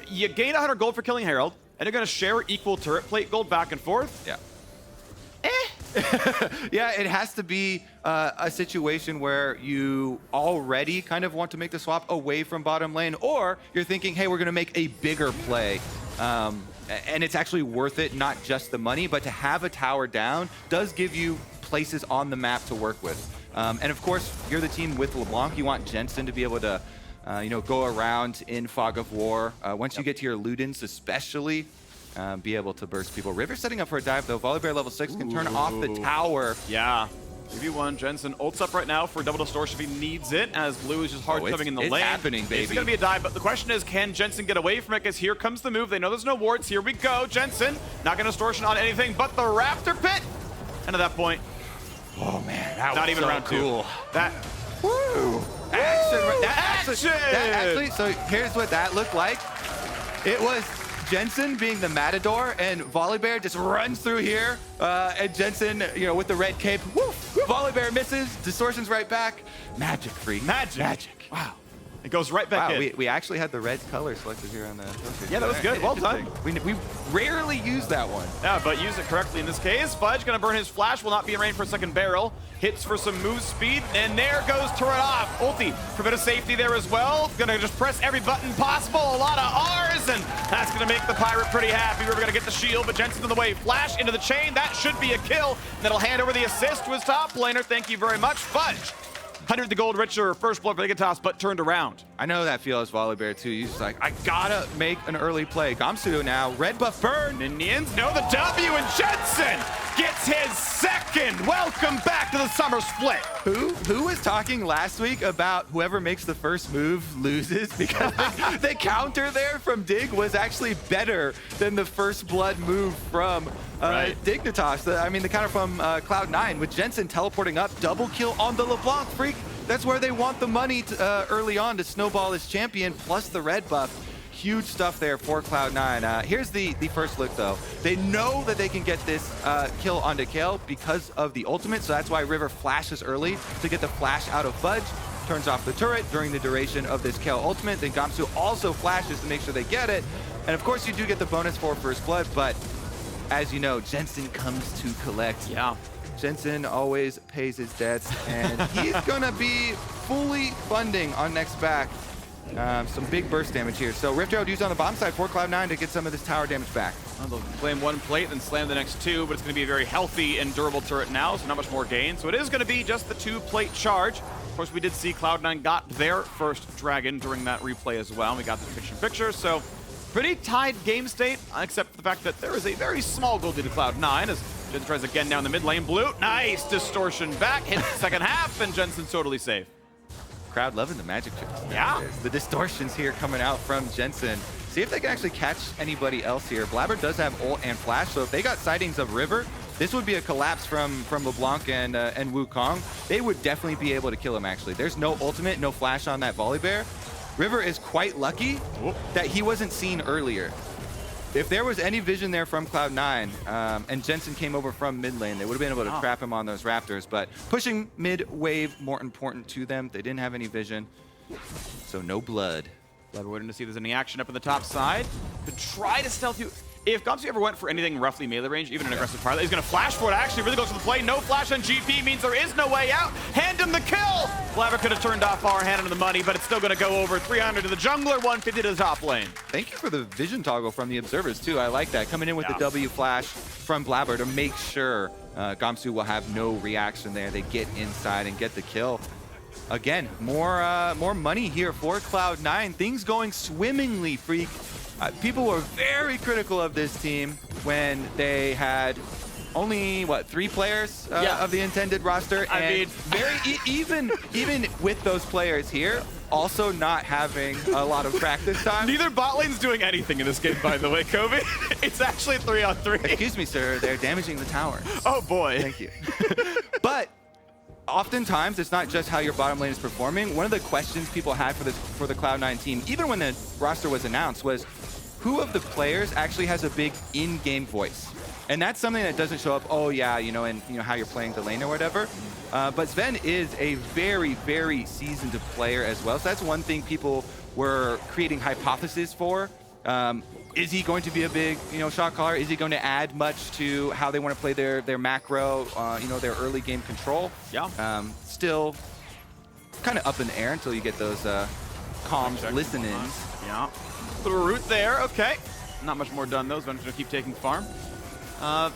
you gain 100 gold for killing Herald, and you're going to share equal turret plate gold back and forth. Yeah. Yeah, it has to be a situation where you already kind of want to make the swap away from bottom lane, or you're thinking, hey, we're going to make a bigger play. And it's actually worth it, not just the money, but to have a tower down does give you places on the map to work with. And of course, you're the team with LeBlanc. You want Jensen to be able to go around in Fog of War. Once you get to your Ludens especially, be able to burst people. River setting up for a dive though. Volibear level 6 can turn off the tower. Yeah. 3v1, Jensen ults up right now for double distortion if he needs it, as Blue is just hard coming in the lane. It's happening, baby. It's going to be a dive, but the question is, can Jensen get away from it? Because here comes the move. They know there's no wards. Here we go. Jensen, not going to distortion on anything but the Raptor Pit. And at that point, oh man, that not was even so round cool. 2. That, woo! Actually, so here's what that looked like. It was Jensen being the Matador, and Volibear just runs through here, and Jensen, with the red cape, woof, Volibear misses, distortions right back. Magic, Phreak. Magic. Wow. It goes right back in. We actually had the red color selected here on the poster. Yeah, that was good. Well done. We rarely use that one. Yeah, but use it correctly in this case. Fudge going to burn his flash, will not be in range for a second barrel. Hits for some move speed, and there goes turret off. Ulti for a bit of safety there as well. Gonna just press every button possible. A lot of R's, and that's gonna make the Pirate pretty happy. We're gonna get the shield, but Jensen's in the way. Flash into the chain. That should be a kill. That'll hand over the assist to his top laner. Thank you very much, Fudge. 100 the gold richer. First blood for Dignitas, but turned around. I know that feels Volibear too. He's just like, I gotta make an early play. Gamsu now, red buff burn. Indians know the W, and Jensen gets his second. Welcome back to the Summer Split. Who was talking last week about whoever makes the first move loses? Because the counter there from Dig was actually better than the first blood move from Dignitas. I mean, the counter from Cloud9 with Jensen teleporting up, double kill on the LeBlanc. Phreak, that's where they want the money to, early on to snowball as champion, plus the red buff. Huge stuff there for Cloud9. Here's the first look, though. They know that they can get this kill onto Kayle because of the ultimate, so that's why River flashes early to get the flash out of Fudge, turns off the turret during the duration of this Kayle ultimate. Then Gamsu also flashes to make sure they get it. And of course, you do get the bonus for first blood, but as you know, Jensen comes to collect. Yeah. Jensen always pays his debts, and he's gonna be fully funding on next back. Some big burst damage here. So Rift Herald used on the bottom side for Cloud9 to get some of this tower damage back. Well, they'll claim one plate, then slam the next two, but it's going to be a very healthy and durable turret now, so not much more gain. So it is going to be just the 2-plate charge. Of course, we did see Cloud9 got their first dragon during that replay as well. We got the picture-in-picture, so pretty tied game state, except for the fact that there is a very small goal to Cloud9 as Jensen tries again down the mid lane. Blue, nice distortion back, hits the second half, and Jensen's totally safe. Crowd loving the magic tricks. Yeah. The distortions here coming out from Jensen. See if they can actually catch anybody else here. Blaber does have ult and flash, so if they got sightings of River, this would be a collapse from LeBlanc and Wukong. They would definitely be able to kill him, actually. There's no ultimate, no flash on that Volibear. River is quite lucky that he wasn't seen earlier. If there was any vision there from Cloud9 and Jensen came over from mid lane, they would have been able to trap him on those Raptors. But pushing mid wave more important to them. They didn't have any vision, so no blood. We're waiting to see if there's any action up in the top side. Could try to stealth you. If Gamsu ever went for anything roughly melee range, even an aggressive parlay, he's going to flash for it. Actually, really goes for the play. No flash on GP means there is no way out. Hand him the kill. Blaber could have turned off our hand him the money, but it's still going to go over 300 to the jungler, 150 to the top lane. Thank you for the vision toggle from the observers, too. I like that. Coming in with the W flash from Blaber to make sure Gamsu will have no reaction there. They get inside and get the kill. Again, more money here for Cloud9. Things going swimmingly, Phreak. People were very critical of this team when they had only, what, 3 players of the intended roster? I mean, even with those players here, also not having a lot of practice time. Neither bot lane's doing anything in this game, by the way, Kobe. It's actually 3-on-3. Excuse me, sir. They're damaging the towers. Oh, boy. Thank you. But oftentimes, it's not just how your bottom lane is performing. One of the questions people had for the Cloud9 team, even when the roster was announced, was who of the players actually has a big in-game voice? And that's something that doesn't show up, oh yeah, and how you're playing the lane or whatever. But Zven is a very, very seasoned player as well. So that's one thing people were creating hypotheses for. Is he going to be a big, shot caller? Is he going to add much to how they want to play their macro, their early game control? Yeah. Still kind of up in the air until you get those comms listen-ins. Yeah. Little root there. Okay. Not much more done, though. Zven's going to keep taking farm.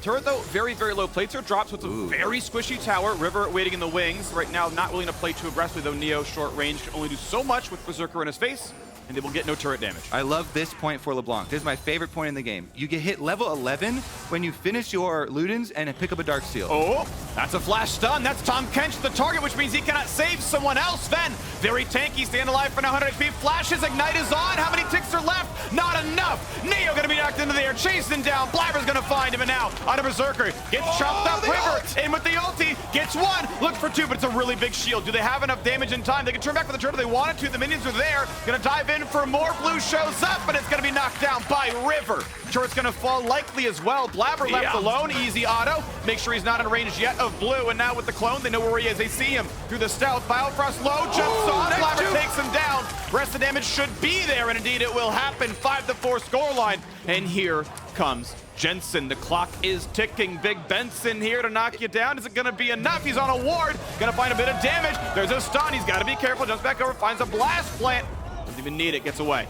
Turret, though, very, very low plates are dropped, so it's a very squishy tower. River waiting in the wings. Right now, not willing to play too aggressively, though Neo short range can only do so much with Berserker in his face, and they will get no turret damage. I love this point for LeBlanc. This is my favorite point in the game. You get hit level 11 when you finish your Ludens and pick up a Dark Seal. Oh, that's a flash stun. That's Tahm Kench the target, which means he cannot save someone else. Then, very tanky, stand alive for now, 100 HP. Flashes, Ignite is on. How many ticks are left? Not enough. Neo gonna be knocked into the air, chasing down. Blaber's gonna find him, and now on a Berserker. Gets chopped up. River in with the ulti. Gets one. Look for 2, but it's a really big shield. Do they have enough damage in time? They can turn back for the turret if they wanted to. The minions are there. Gonna dive in for more. Blue shows up, but it's going to be knocked down by River. Turret's going to fall likely as well. Blaber left alone. Easy auto. Make sure he's not in range yet of Blue. And now with the clone, they know where he is. They see him through the stealth. Biofrost low, jumps on. Blaber takes him down. Rest of the damage should be there, and indeed it will happen. 5-4 scoreline. And here comes Jensen. The clock is ticking. Big Benson here to knock you down. Is it going to be enough? He's on a ward. Going to find a bit of damage. There's a stun. He's got to be careful. Jumps back over, finds a blast plant. Doesn't even need it, gets away.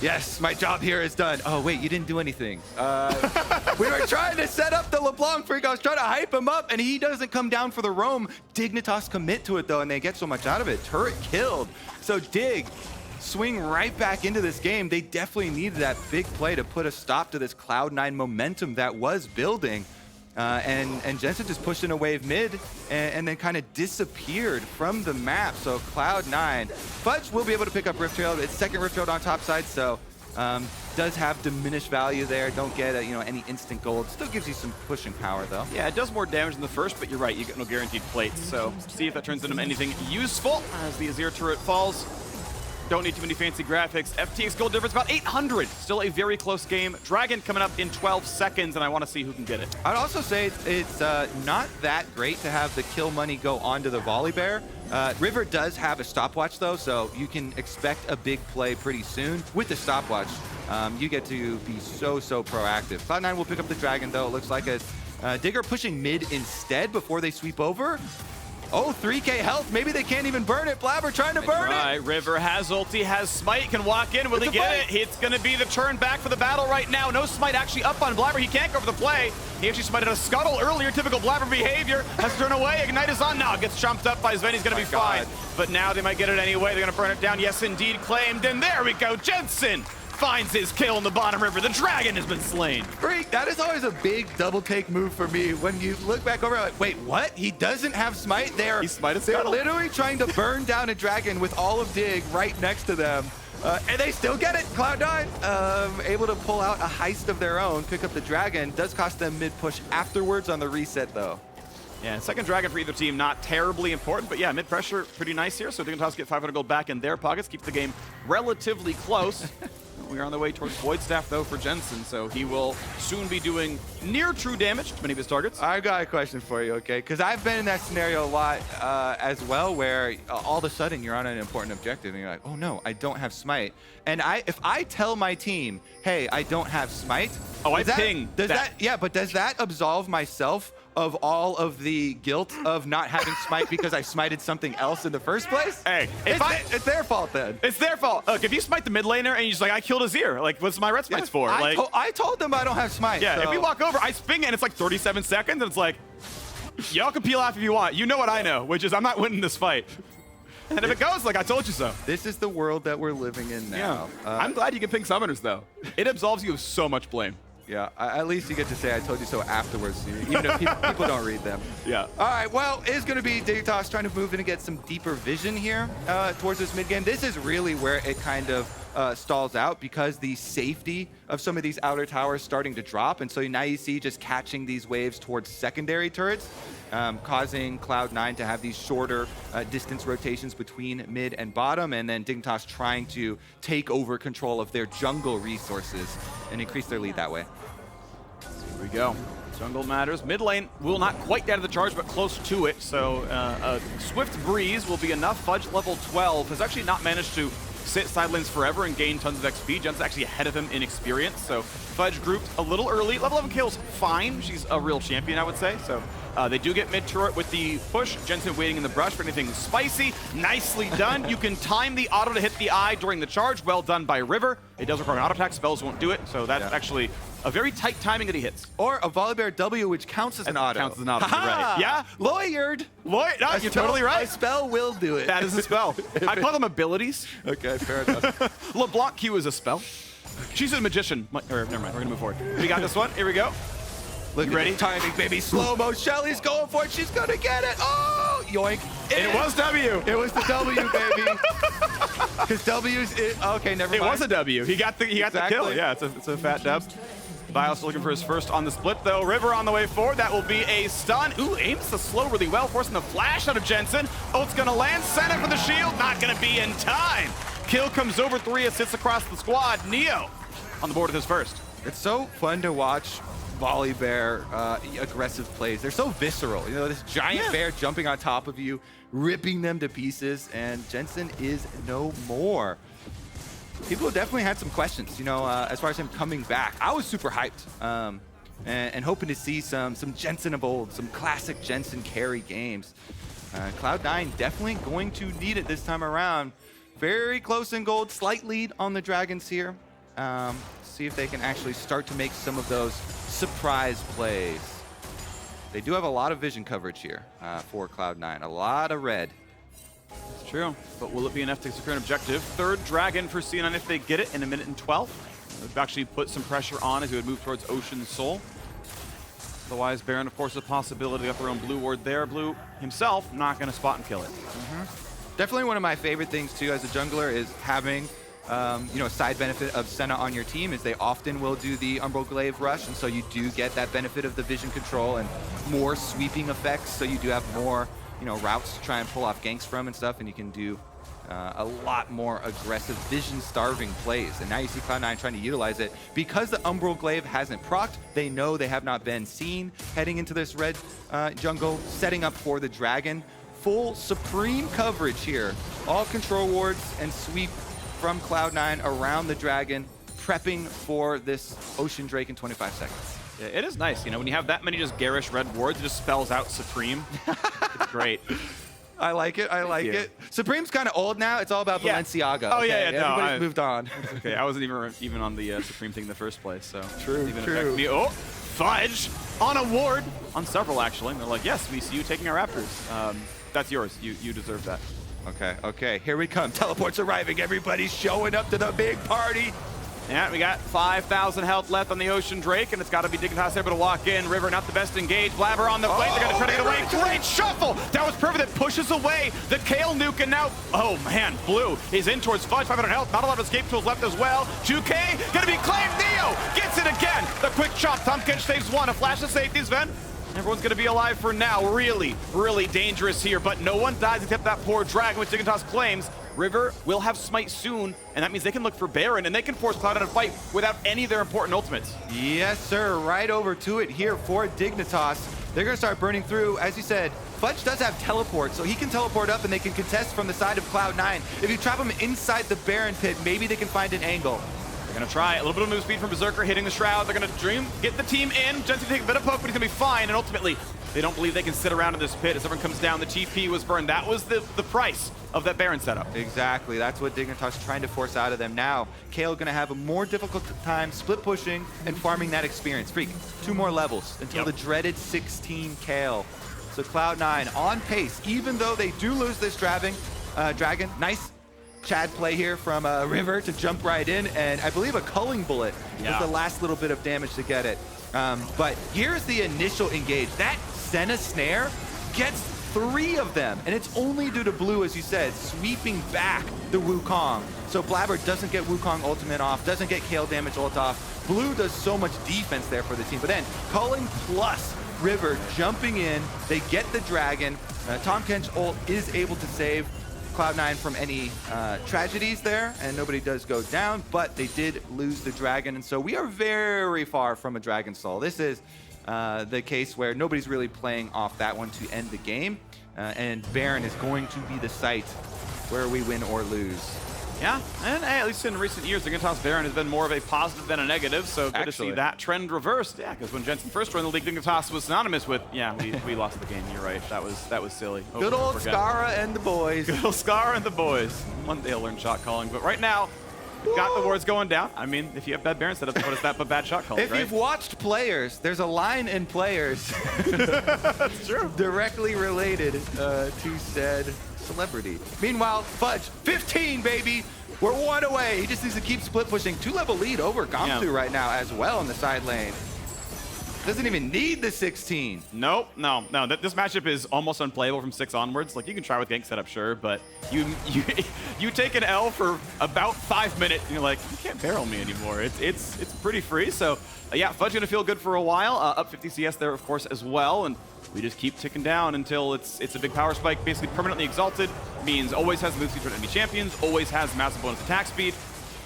Yes, my job here is done. Oh, wait, you didn't do anything. We were trying to set up the LeBlanc Phreak. I was trying to hype him up, and he doesn't come down for the roam. Dignitas commit to it, though, and they get so much out of it. Turret killed. So Dig swing right back into this game. They definitely needed that big play to put a stop to this Cloud9 momentum that was building. And Jensen just pushed in a wave mid and then kind of disappeared from the map. So Cloud9, Fudge will be able to pick up Rift Trail. It's second Rift Trail on top side, so does have diminished value there. Don't get any instant gold. Still gives you some pushing power though. Yeah, it does more damage than the first, but you're right, you get no guaranteed plates. So see if that turns into anything useful as the Azir turret falls. Don't need too many fancy graphics. FTX gold difference about 800. Still a very close game. Dragon coming up in 12 seconds, and I want to see who can get it. I'd also say it's not that great to have the kill money go onto the Volibear. River does have a stopwatch though, so you can expect a big play pretty soon. With the stopwatch, you get to be so proactive. Cloud9 will pick up the Dragon though. It looks like a Digger pushing mid instead before they sweep over. Oh, 3k health. Maybe they can't even burn it. Blaber trying to burn it. River has ulti, has smite, can walk in. Will he get it? It's going to be the turn back for the battle right now. No smite actually up on Blaber. He can't go for the play. He actually smited a scuttle earlier. Typical Blaber behavior. Has to turn away. Ignite is on now. Gets chomped up by Zven. He's going to be fine. But now they might get it anyway. They're going to burn it down. Yes, indeed, claimed. And there we go. Jensen finds his kill in the bottom river. The dragon has been slain. Phreak, that is always a big double take move for me. When you look back over, like, wait, what? He doesn't have smite? They're literally trying to burn down a dragon with all of Dig right next to them. And they still get it. Cloud9 able to pull out a heist of their own, pick up the dragon. Does cost them mid push afterwards on the reset though. Yeah, second dragon for either team, not terribly important, but yeah, mid pressure, pretty nice here. So Dignitas get 500 gold back in their pockets, keep the game relatively close. We are on the way towards Void Staff, though, for Jensen, so he will soon be doing near true damage to many of his targets. I've got a question for you, okay? Because I've been in that scenario a lot as well, where all of a sudden you're on an important objective, and you're like, oh no, I don't have smite. And if I tell my team, hey, I don't have smite, I ping that. Yeah, but does that absolve myself of all of the guilt of not having smite because I smited something else in the first place? Hey, it's their fault then. It's their fault. Look, if you smite the mid laner and you're just like, I killed Azir, like, what's my red smites for? I told them I don't have smite. Yeah, so. if we walk over, I sping it and it's like 37 seconds and it's like, y'all can peel off if you want. You know what I know, which is I'm not winning this fight. And if it goes, like, I told you so. This is the world that we're living in now. Yeah. I'm glad you can ping summoners, though. It absolves you of so much blame. Yeah, at least you get to say I told you so afterwards, even if people don't read them. Yeah. All right, well, it's going to be Dignitas trying to move in and get some deeper vision here towards this mid game. This is really where it kind of stalls out because the safety of some of these outer towers starting to drop. And so now you see just catching these waves towards secondary turrets, causing Cloud9 to have these shorter distance rotations between mid and bottom, and then Dignitas trying to take over control of their jungle resources and increase their lead that way. Here we go. Jungle matters. Mid lane will not quite get to the charge, but close to it. So a swift breeze will be enough. Fudge level 12 has actually not managed to sit side lanes forever and gain tons of XP. Jensen's actually ahead of him in experience. So Fudge grouped a little early. Level 11 Kayle's fine. She's a real champion, I would say. So they do get mid turret with the push. Jensen waiting in the brush for anything spicy. Nicely done. You can time the auto to hit the eye during the charge. Well done by River. It does require an auto attack. Spells won't do it. So that's actually a very tight timing that he hits. Or a Volibear W, which counts as an auto. Counts as an auto, right. Yeah? Lawyered. No, you're totally right. A spell will do it. That is a spell. I call them abilities. Okay, fair enough. LeBlanc Q is a spell. She's a magician. Or, never mind, we're going to move forward. We got this one. Here we go. Look at ready? Timing, baby. Slow-mo. Shelly's going for it. She's going to get it. Oh, yoink. It was W. It was the W, baby. Because W's it. Okay, never mind. It was a W. He got the kill. Yeah, it's a fat dub. Bios looking for his first on the split, though. River on the way forward. That will be a stun. Ooh, aims the slow really well, forcing the flash out of Jensen. Oh, it's going to land. Senna for the shield. Not going to be in time. Kill comes over 3 assists across the squad. Neo on the board with his first. It's so fun to watch Volibear aggressive plays. They're so visceral. You know, this giant bear jumping on top of you, ripping them to pieces, and Jensen is no more. People definitely had some questions, you know, as far as him coming back. I was super hyped and hoping to see some Jensen of old, some classic Jensen carry games. Cloud9 definitely going to need it this time around. Very close in gold, slight lead on the Dragons here. See if they can actually start to make some of those surprise plays. They do have a lot of vision coverage here for Cloud9, a lot of red. True, but will it be enough to secure an objective? Third dragon for C9 if they get it in 1 minute and 12. They've actually put some pressure on as he would move towards Ocean Soul. Otherwise, Baron, of course, a possibility. They got their own blue ward there. Blue himself not going to spot and kill it. Definitely one of my favorite things, too, as a jungler is having a side benefit of Senna on your team is they often will do the Umbral Glaive rush, and so you do get that benefit of the vision control and more sweeping effects, so you do have more routes to try and pull off ganks from and stuff, and you can do a lot more aggressive vision-starving plays. And now you see Cloud9 trying to utilize it. Because the Umbral Glaive hasn't procced, they know they have not been seen heading into this red jungle, setting up for the dragon. Full Supreme coverage here. All control wards and sweep from Cloud9 around the dragon, prepping for this Ocean Drake in 25 seconds. Yeah, it is nice, when you have that many just garish red wards, it just spells out Supreme. It's great. I like it. I like it. Supreme's kind of old now. It's all about Balenciaga. Oh, okay? yeah, no. Everybody's moved on. Okay, I wasn't even on the Supreme thing in the first place, so. True, even true. affect me. Oh, Fudge on a ward, on several actually. And they're like, yes, we see you taking our Raptors. That's yours. You deserve that. Okay, here we come. Teleport's arriving. Everybody's showing up to the big party. Yeah, we got 5,000 health left on the Ocean Drake, and it's got to be Dignitas able to walk in. River not the best engaged. Blaber on the flank. They're going to try to get away. Great shuffle. That was perfect. That pushes away the Kayle nuke, and now, oh man, Blue is in towards Fudge. 500 health. Not a lot of escape tools left as well. 2K going to be claimed. Neo gets it again. The quick chop. Tahm Kench saves one. A flash of safety, Zven. Everyone's going to be alive for now. Really, really dangerous here, but no one dies except that poor dragon, which Dignitas claims. River will have Smite soon, and that means they can look for Baron, and they can force Cloud9 to fight without any of their important ultimates. Yes, sir. Right over to it here for Dignitas. They're going to start burning through. As you said, Fudge does have teleport, so he can teleport up, and they can contest from the side of Cloud9. If you trap him inside the Baron pit, maybe they can find an angle. They're going to try a little bit of move speed from Berserker, hitting the Shroud. They're going to get the team in. Jensen take a bit of poke, but he's going to be fine, and ultimately, they don't believe they can sit around in this pit. As everyone comes down, the TP was burned. That was the price of that Baron setup. Exactly. That's what Dignitas is trying to force out of them now. Kayle going to have a more difficult time split pushing and farming that experience. Phreak, 2 more levels until the dreaded 16 Kayle. So Cloud9 on pace, even though they do lose this dragon. Nice Chad play here from River to jump right in, and I believe a culling bullet was the last little bit of damage to get it. But here's the initial engage. That Senna snare gets 3 of them, and it's only due to Blue, as you said, sweeping back the Wukong. So Blaber doesn't get Wukong ultimate off, doesn't get Kayle damage ult off. Blue does so much defense there for the team, but then culling plus River jumping in, they get the dragon. Tahm Kench ult is able to save Cloud9 from any tragedies there, and nobody does go down, but they did lose the dragon, and so we are very far from a Dragon Soul. This is the case where nobody's really playing off that one to end the game, and Baron is going to be the site where we win or lose. Yeah, and hey, at least in recent years, Dignitas Baron has been more of a positive than a negative, so good to see that trend reversed. Yeah, because when Jensen first joined the league, Dignitas was synonymous with, we lost the game, you're right. That was silly. Good old Skara and the boys. Good old Skara and the boys. One day I'll learn shot calling, but right now, we've got the wards going down. I mean, if you have bad Baron setups, what is that but bad shot calling, If you've watched Players, there's a line in Players that's true. Directly related to said celebrity. Meanwhile, Fudge, 15, baby. We're 1 away. He just needs to keep split pushing. 2-level lead over Gamsu right now as well in the side lane. Doesn't even need the 16. Nope, no. This matchup is almost unplayable from 6 onwards. Like, you can try with gank setup, sure, but you take an L for about 5 minutes, and you're like, you can't barrel me anymore. It's pretty free. So yeah, Fudge gonna feel good for a while. Up 50 CS there, of course, as well, and we just keep ticking down until it's a big power spike. Basically, permanently exalted means always has move speed for enemy champions, always has massive bonus attack speed.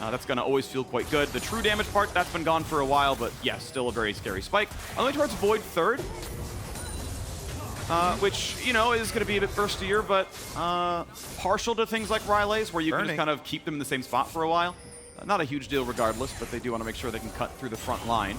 That's going to always feel quite good. The true damage part, that's been gone for a while, but yeah, still a very scary spike. Only towards Void third, which, is going to be a bit burstier, but partial to things like Rileys, where you can just kind of keep them in the same spot for a while. Not a huge deal regardless, but they do want to make sure they can cut through the front line.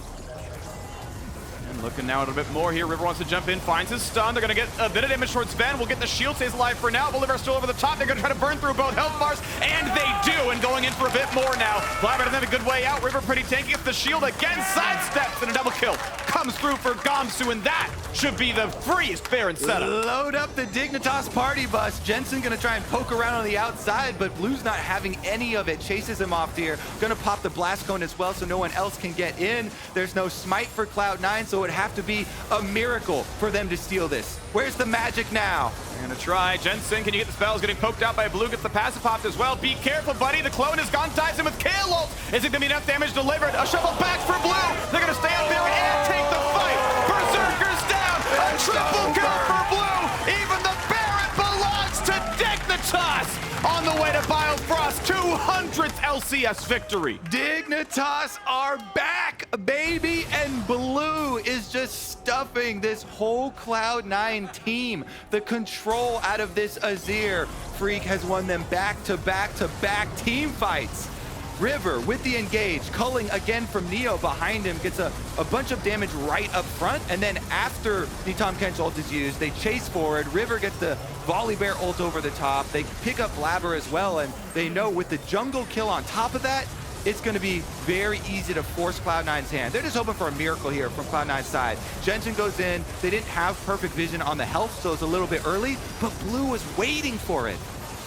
And looking now a little bit more here. River wants to jump in, finds his stun. They're going to get a bit of damage towards Zven. We'll get the shield, stays alive for now. Volibear still over the top. They're going to try to burn through both health bars, and they do. And going in for a bit more now. Blaber doesn't have a good way out. River pretty tanky. Gets the shield again, sidesteps, and a double kill comes through for Gamsu, and that should be the freest Baron setup. Load up the Dignitas party bus. Jensen gonna try and poke around on the outside, but Blue's not having any of it. Chases him off here. Gonna pop the blast cone as well so no one else can get in. There's no smite for Cloud9, so it would have to be a miracle for them to steal this. Where's the magic now? They're gonna try. Jensen, can you get the spells? Getting poked out by Blue, gets the passive popped as well. Be careful, buddy. The clone is gone, dives in with Kayle ult. Is it gonna be enough damage delivered? A shuffle back for Blue. They're gonna stay up there and take the fight. Berserker's down. A triple kill for Blue. Even the Baron belongs to Dignitas. On the way to Biofrost, 200th LCS victory. Dignitas are back, baby, and Blue is just stuffing this whole Cloud9 team. The control out of this Azir. Phreak has won them back-to-back-to-back team fights. River with the engage, culling again from Neo behind him, gets a bunch of damage right up front, and then after the Tahm Kench ult is used, they chase forward. River gets the Volibear ult over the top. They pick up Blaber as well, and they know with the jungle kill on top of that, it's going to be very easy to force Cloud9's hand. They're just hoping for a miracle here from Cloud9's side. Jensen goes in. They didn't have perfect vision on the health, so it's a little bit early, but Blue was waiting for it.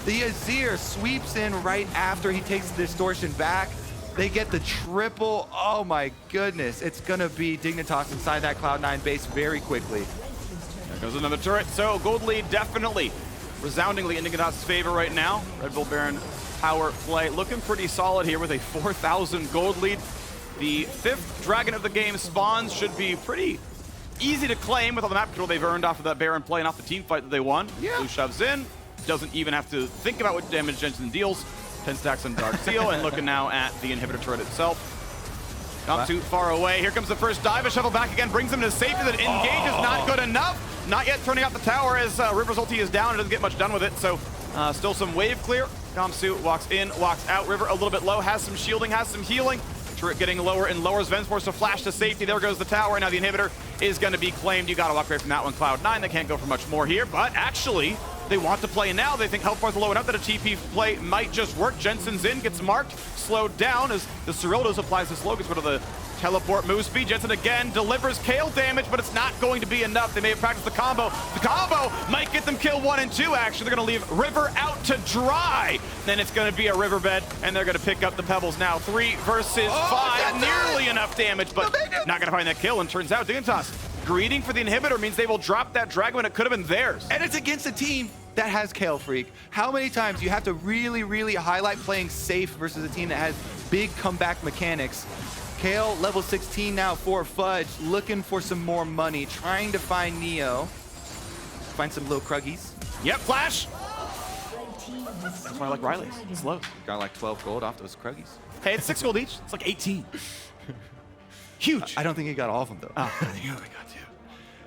The Azir sweeps in right after he takes the distortion back. They get the triple. Oh my goodness. It's going to be Dignitas inside that Cloud9 base very quickly. There goes another turret. So gold lead definitely resoundingly in Dignitas' favor right now. Red Bull Baron power play looking pretty solid here with a 4,000 gold lead. The 5th dragon of the game spawns should be pretty easy to claim with all the map control they've earned off of that Baron play and off the team fight that they won. Yeah. Blue shoves in. Doesn't even have to think about what damage Jensen deals. 10 stacks on Dark Seal, and looking now at the inhibitor turret itself. Not too far away. Here comes the first dive. A shovel back again brings him to safety. That engage is not good enough. Not yet turning out the tower as River's ulti is down. It doesn't get much done with it, so still some wave clear. Gamsu walks in, walks out. River a little bit low, has some shielding, has some healing. Turret getting lower and lower. Zven's forced to flash to safety. There goes the tower. Now the inhibitor is going to be claimed. You got to walk away from that one, Cloud9. They can't go for much more here, but actually, they want to play now. They think health bars are low enough that a TP play might just work. Jensen's in, gets marked, slowed down as the Ceruldos applies the slow, gets rid of the teleport move speed. Jensen again delivers Kayle damage, but it's not going to be enough. They may have practiced the combo. The combo might get them kill 1 and 2, actually. They're going to leave River out to dry. Then it's going to be a riverbed, and they're going to pick up the pebbles now. 3 versus 5, nearly enough damage, but not going to find that kill, and turns out Dignitas greeting for the inhibitor means they will drop that dragon when it could have been theirs. And it's against a team that has Kayle, Phreak. How many times you have to really, really highlight playing safe versus a team that has big comeback mechanics? Kayle, level 16 now for Fudge, looking for some more money, trying to find Neo. Find some little Kruggies. Yep, flash! That's why I like Riley's. It's low. Got like 12 gold off those Kruggies. Hey, it's 6 gold each. It's like 18. Huge. I don't think he got all of them, though. Oh, I think I got 2.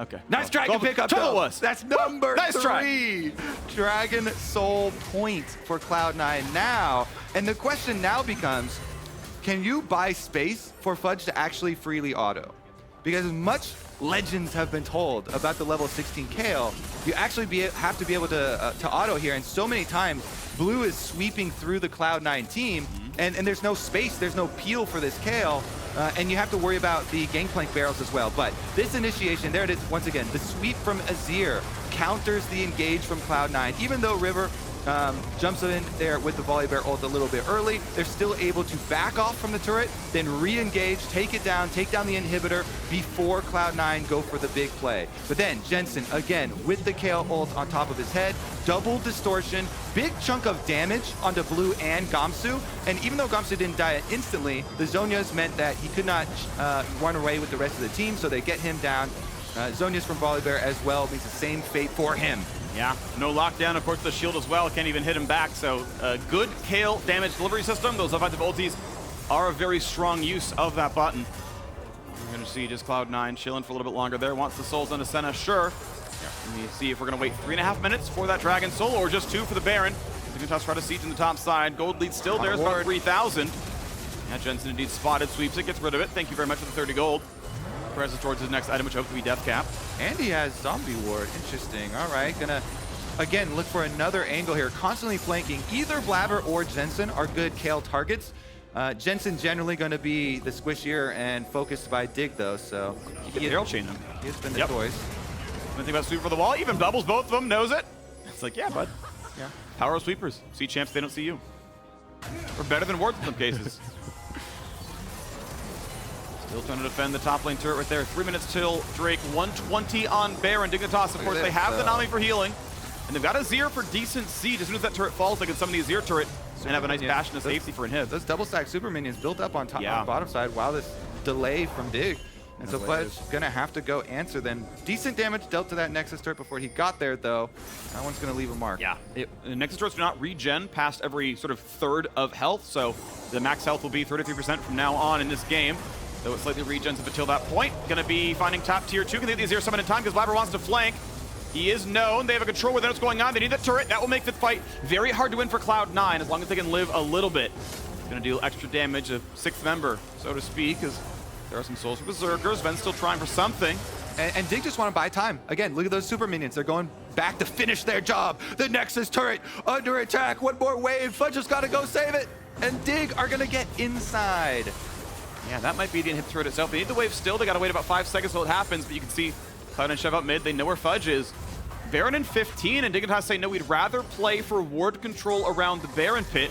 Okay. Nice dragon pickup, though. Was. That's number nice 3. Try. Dragon Soul point for Cloud9 now. And the question now becomes, can you buy space for Fudge to actually freely auto? Because as much legends have been told about the level 16 Kayle, you actually have to be able to auto here. And so many times, Blue is sweeping through the Cloud9 team, and there's no space, there's no peel for this Kayle. And you have to worry about the Gangplank barrels as well. But this initiation, there it is once again. The sweep from Azir counters the engage from Cloud9. Even though River jumps in there with the Volibear ult a little bit early, they're still able to back off from the turret, then re-engage, take it down, take down the inhibitor before Cloud9 go for the big play. But then Jensen, again, with the Kayle ult on top of his head, double distortion, big chunk of damage onto Blue and Gamsu. And even though Gamsu didn't die instantly, the Zhonya's meant that he could not run away with the rest of the team, so they get him down. Zhonya's from Volibear as well, means the same fate for him. Yeah, no lockdown, of course, the shield as well. Can't even hit him back, so good Kayle damage delivery system. Those offensive ultis are a very strong use of that button. We're going to see just Cloud9 chilling for a little bit longer there. Wants the souls onto Senna, sure. Let me see if we're going to wait 3.5 minutes for that Dragon Soul, or just 2 for the Baron. Dignitas try to siege in the top side. Gold lead still there, it's about 3,000. Yeah, Jensen indeed spotted, sweeps it, gets rid of it. Thank you very much for the 30 gold. Presses towards his next item, which hopes to be Death Cap. And he has Zombie Ward. Interesting. All right, gonna, again, look for another angle here. Constantly flanking. Either Blaber or Jensen are good Kayle targets. Jensen generally going to be the squishier and focused by Dig, though, so... You can barrel chain him. He has been the choice. One thing about sweep for the wall, even doubles both of them, knows it. It's like, yeah, bud. Yeah. Power of sweepers. See champs, they don't see you. We're better than wards in some cases. Still trying to defend the top lane turret right there. 3 minutes till Drake. 120 on Baron. Dignitas, of course, they have the Nami for healing. And they've got Azir for decent siege. As soon as that turret falls, they can summon the Azir turret and have a nice bastion of safety for inhib. Those double stack super minions built up on top on bottom side while this delay from Dig. And so Fudge gonna have to go answer then. Decent damage dealt to that Nexus turret before he got there, though. That one's gonna leave a mark. Yeah, the Nexus turrets do not regen past every sort of third of health, so the max health will be 33% from now on in this game. Though it slightly regens up until that point. Gonna be finding top tier 2. Can they get the Azir summon in time because Blaber wants to flank. He is known. They have a control with what's going on. They need that turret. That will make the fight very hard to win for Cloud9 as long as they can live a little bit. It's gonna deal extra damage, a 6th member, so to speak, as there are some souls for Berserkers. Zven's still trying for something. And Dig just want to buy time. Again, look at those super minions. They're going back to finish their job. The Nexus turret under attack. One more wave. Fudge just got to go save it. And Dig are going to get inside. Yeah, that might be the inhib turret itself. They need the wave still. They got to wait about 5 seconds till it happens, but you can see Cloud9 shove up mid. They know where Fudge is. Baron in 15, and Dignitas say, no, we'd rather play for ward control around the Baron pit.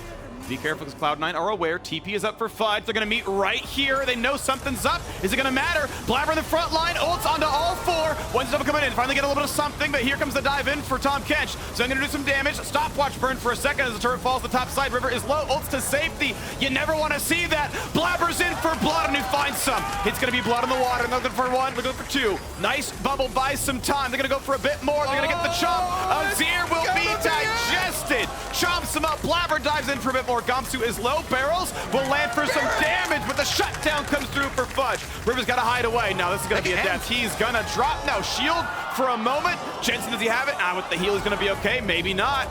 Be careful because Cloud9 are aware. TP is up for Fudge. They're going to meet right here. They know something's up. Is it going to matter? Blaber in the front line. Ults onto all 4. One's double coming in. Finally get a little bit of something, but here comes the dive in for Tahm Kench. So I'm going to do some damage. Stopwatch burn for a second as the turret falls. The top side. River is low. Ults to safety. You never want to see that. Blaber's in for blood, and he finds some. It's going to be blood in the water. They're looking for 1. They're looking for 2. Nice bubble buys some time. They're going to go for a bit more. They're going to get the chomp. Azir will be digested. Chomps him up. Blaber dives in for a bit more. Gamsu is low. Barrels will land for some damage, but the shutdown comes through for Fudge. River's got to hide away. Now this is going to be a death. He's going to drop. Now shield for a moment. Jensen, does he have it? With the heal, he's going to be okay. Maybe not.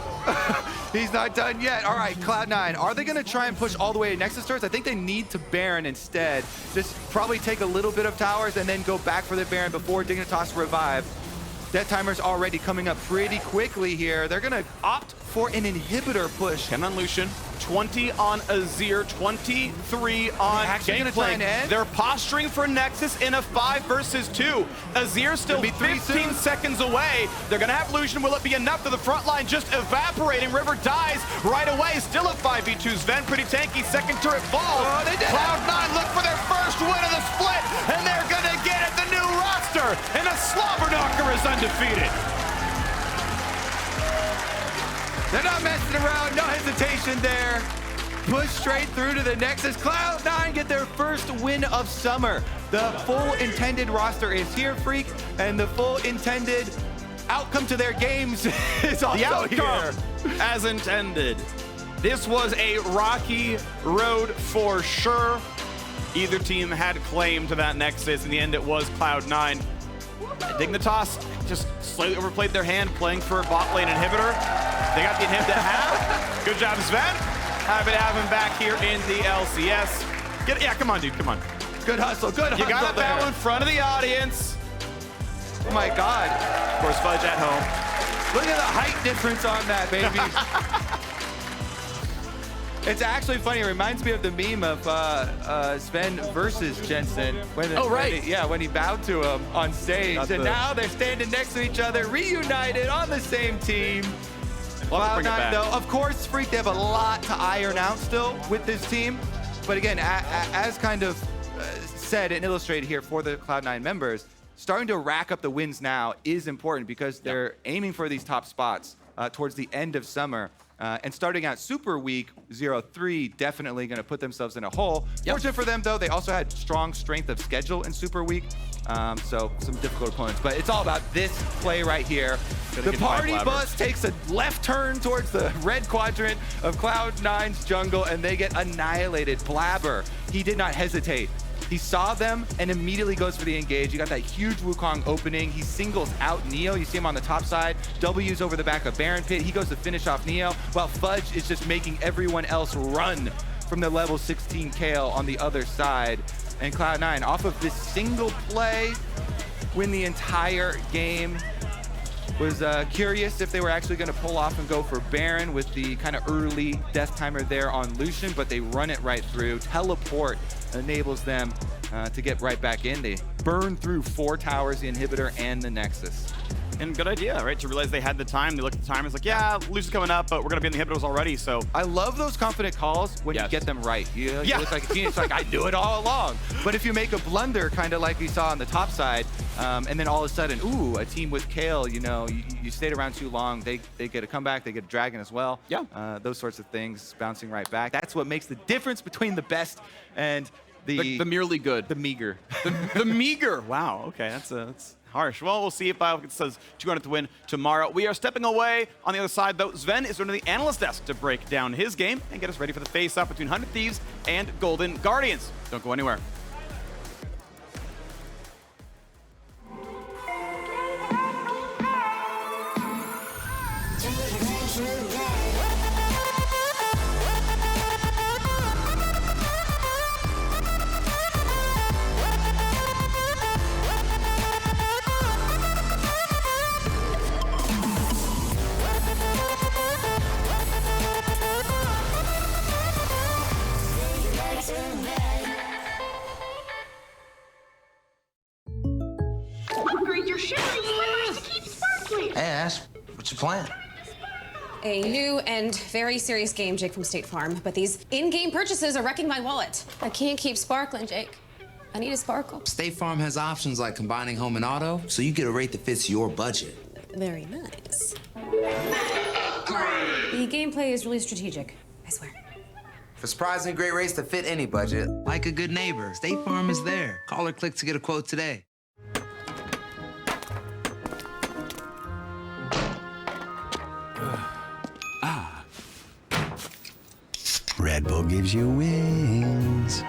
He's not done yet. All right, Cloud9, are they going to try and push all the way to Nexus turrets? I think they need to Baron instead. Just probably take a little bit of towers and then go back for the Baron before Dignitas revive. Death timer's already coming up pretty quickly here. They're going to opt for an inhibitor push. 10 on Lucien, 20 on Azir, 23 on Gangplank. They're posturing for Nexus in a 5 versus 2. Azir still 15 seconds away. They're gonna have Lucien. Will it be enough to the front line just evaporating? River dies right away. Still a 5v2. Zven pretty tanky. Second turret falls. Oh, they did Cloud9 look for their first win of the split, and they're gonna get it. The new roster, and a slobber knocker is undefeated. They're not messing around, no hesitation there. Push straight through to the Nexus. Cloud9 get their first win of summer. The full intended roster is here, Phreak, and the full intended outcome to their games is also the outcome, here. As intended. This was a rocky road for sure. Either team had claim to that Nexus. In the end, it was Cloud9. Dignitas just slightly overplayed their hand playing for a bot lane inhibitor. They got the inhib to have. Good job, Zven. Happy to have him back here in the LCS. Yeah, come on, dude, come on. Good hustle, good hustle. You got to battle in front of the audience. Oh my God. Of course, Fudge at home. Look at the height difference on that, baby. It's actually funny. It reminds me of the meme of Zven versus Jensen. When when he bowed to him on stage. And now they're standing next to each other, reunited on the same team. Cloud9, though, of course, Phreak, they have a lot to iron out still with this team. But again, as kind of said and illustrated here for the Cloud9 members, starting to rack up the wins now is important because they're aiming for these top spots towards the end of summer. And starting out super weak, 0-3, definitely going to put themselves in a hole. Fortunate for them, though, they also had strong strength of schedule in super week. So some difficult opponents. But it's all about this play right here. The party bus takes a left turn towards the red quadrant of Cloud9's jungle, and they get annihilated. Blaber, he did not hesitate. He saw them and immediately goes for the engage. You got that huge Wukong opening. He singles out Neo. You see him on the top side. W's over the back of Baron Pit. He goes to finish off Neo, while Fudge is just making everyone else run from the level 16 Kayle on the other side. And Cloud9, off of this single play, win the entire game. Was curious if they were actually going to pull off and go for Baron with the kind of early death timer there on Lucien, but they run it right through. Teleport enables them to get right back in. They burn through 4 towers, the inhibitor, and the Nexus. And good idea, right? To realize they had the time. They looked at the time. It's like, yeah, Lucien's coming up, but we're going to be in the inhibitors already, so. I love those confident calls when you get them right. You look like a genius, like, I knew it all along. But if you make a blunder, kind of like we saw on the top side, and then all of a sudden, ooh, a team with Kayle, you know, you stayed around too long, they get a comeback, they get a dragon as well. Yeah. Those sorts of things, bouncing right back. That's what makes the difference between the best and the merely good. The meager. The meager. Wow, okay, that's harsh. Well, we'll see if Biofrost says 200 to win tomorrow. We are stepping away. On the other side, though, Zven is going to the analyst desk to break down his game and get us ready for the face-off between 100 Thieves and Golden Guardians. Don't go anywhere. Upgrade your shimmering slippers to keep sparkling. Hey, Ash, what's your plan? A new and very serious game, Jake from State Farm, but these in-game purchases are wrecking my wallet. I can't keep sparkling, Jake. I need a sparkle. State Farm has options like combining home and auto, so you get a rate that fits your budget. Very nice. The gameplay is really strategic, I swear. For surprisingly great rates that fit any budget, like a good neighbor, State Farm is there. Call or click to get a quote today. Red Bull gives you wings.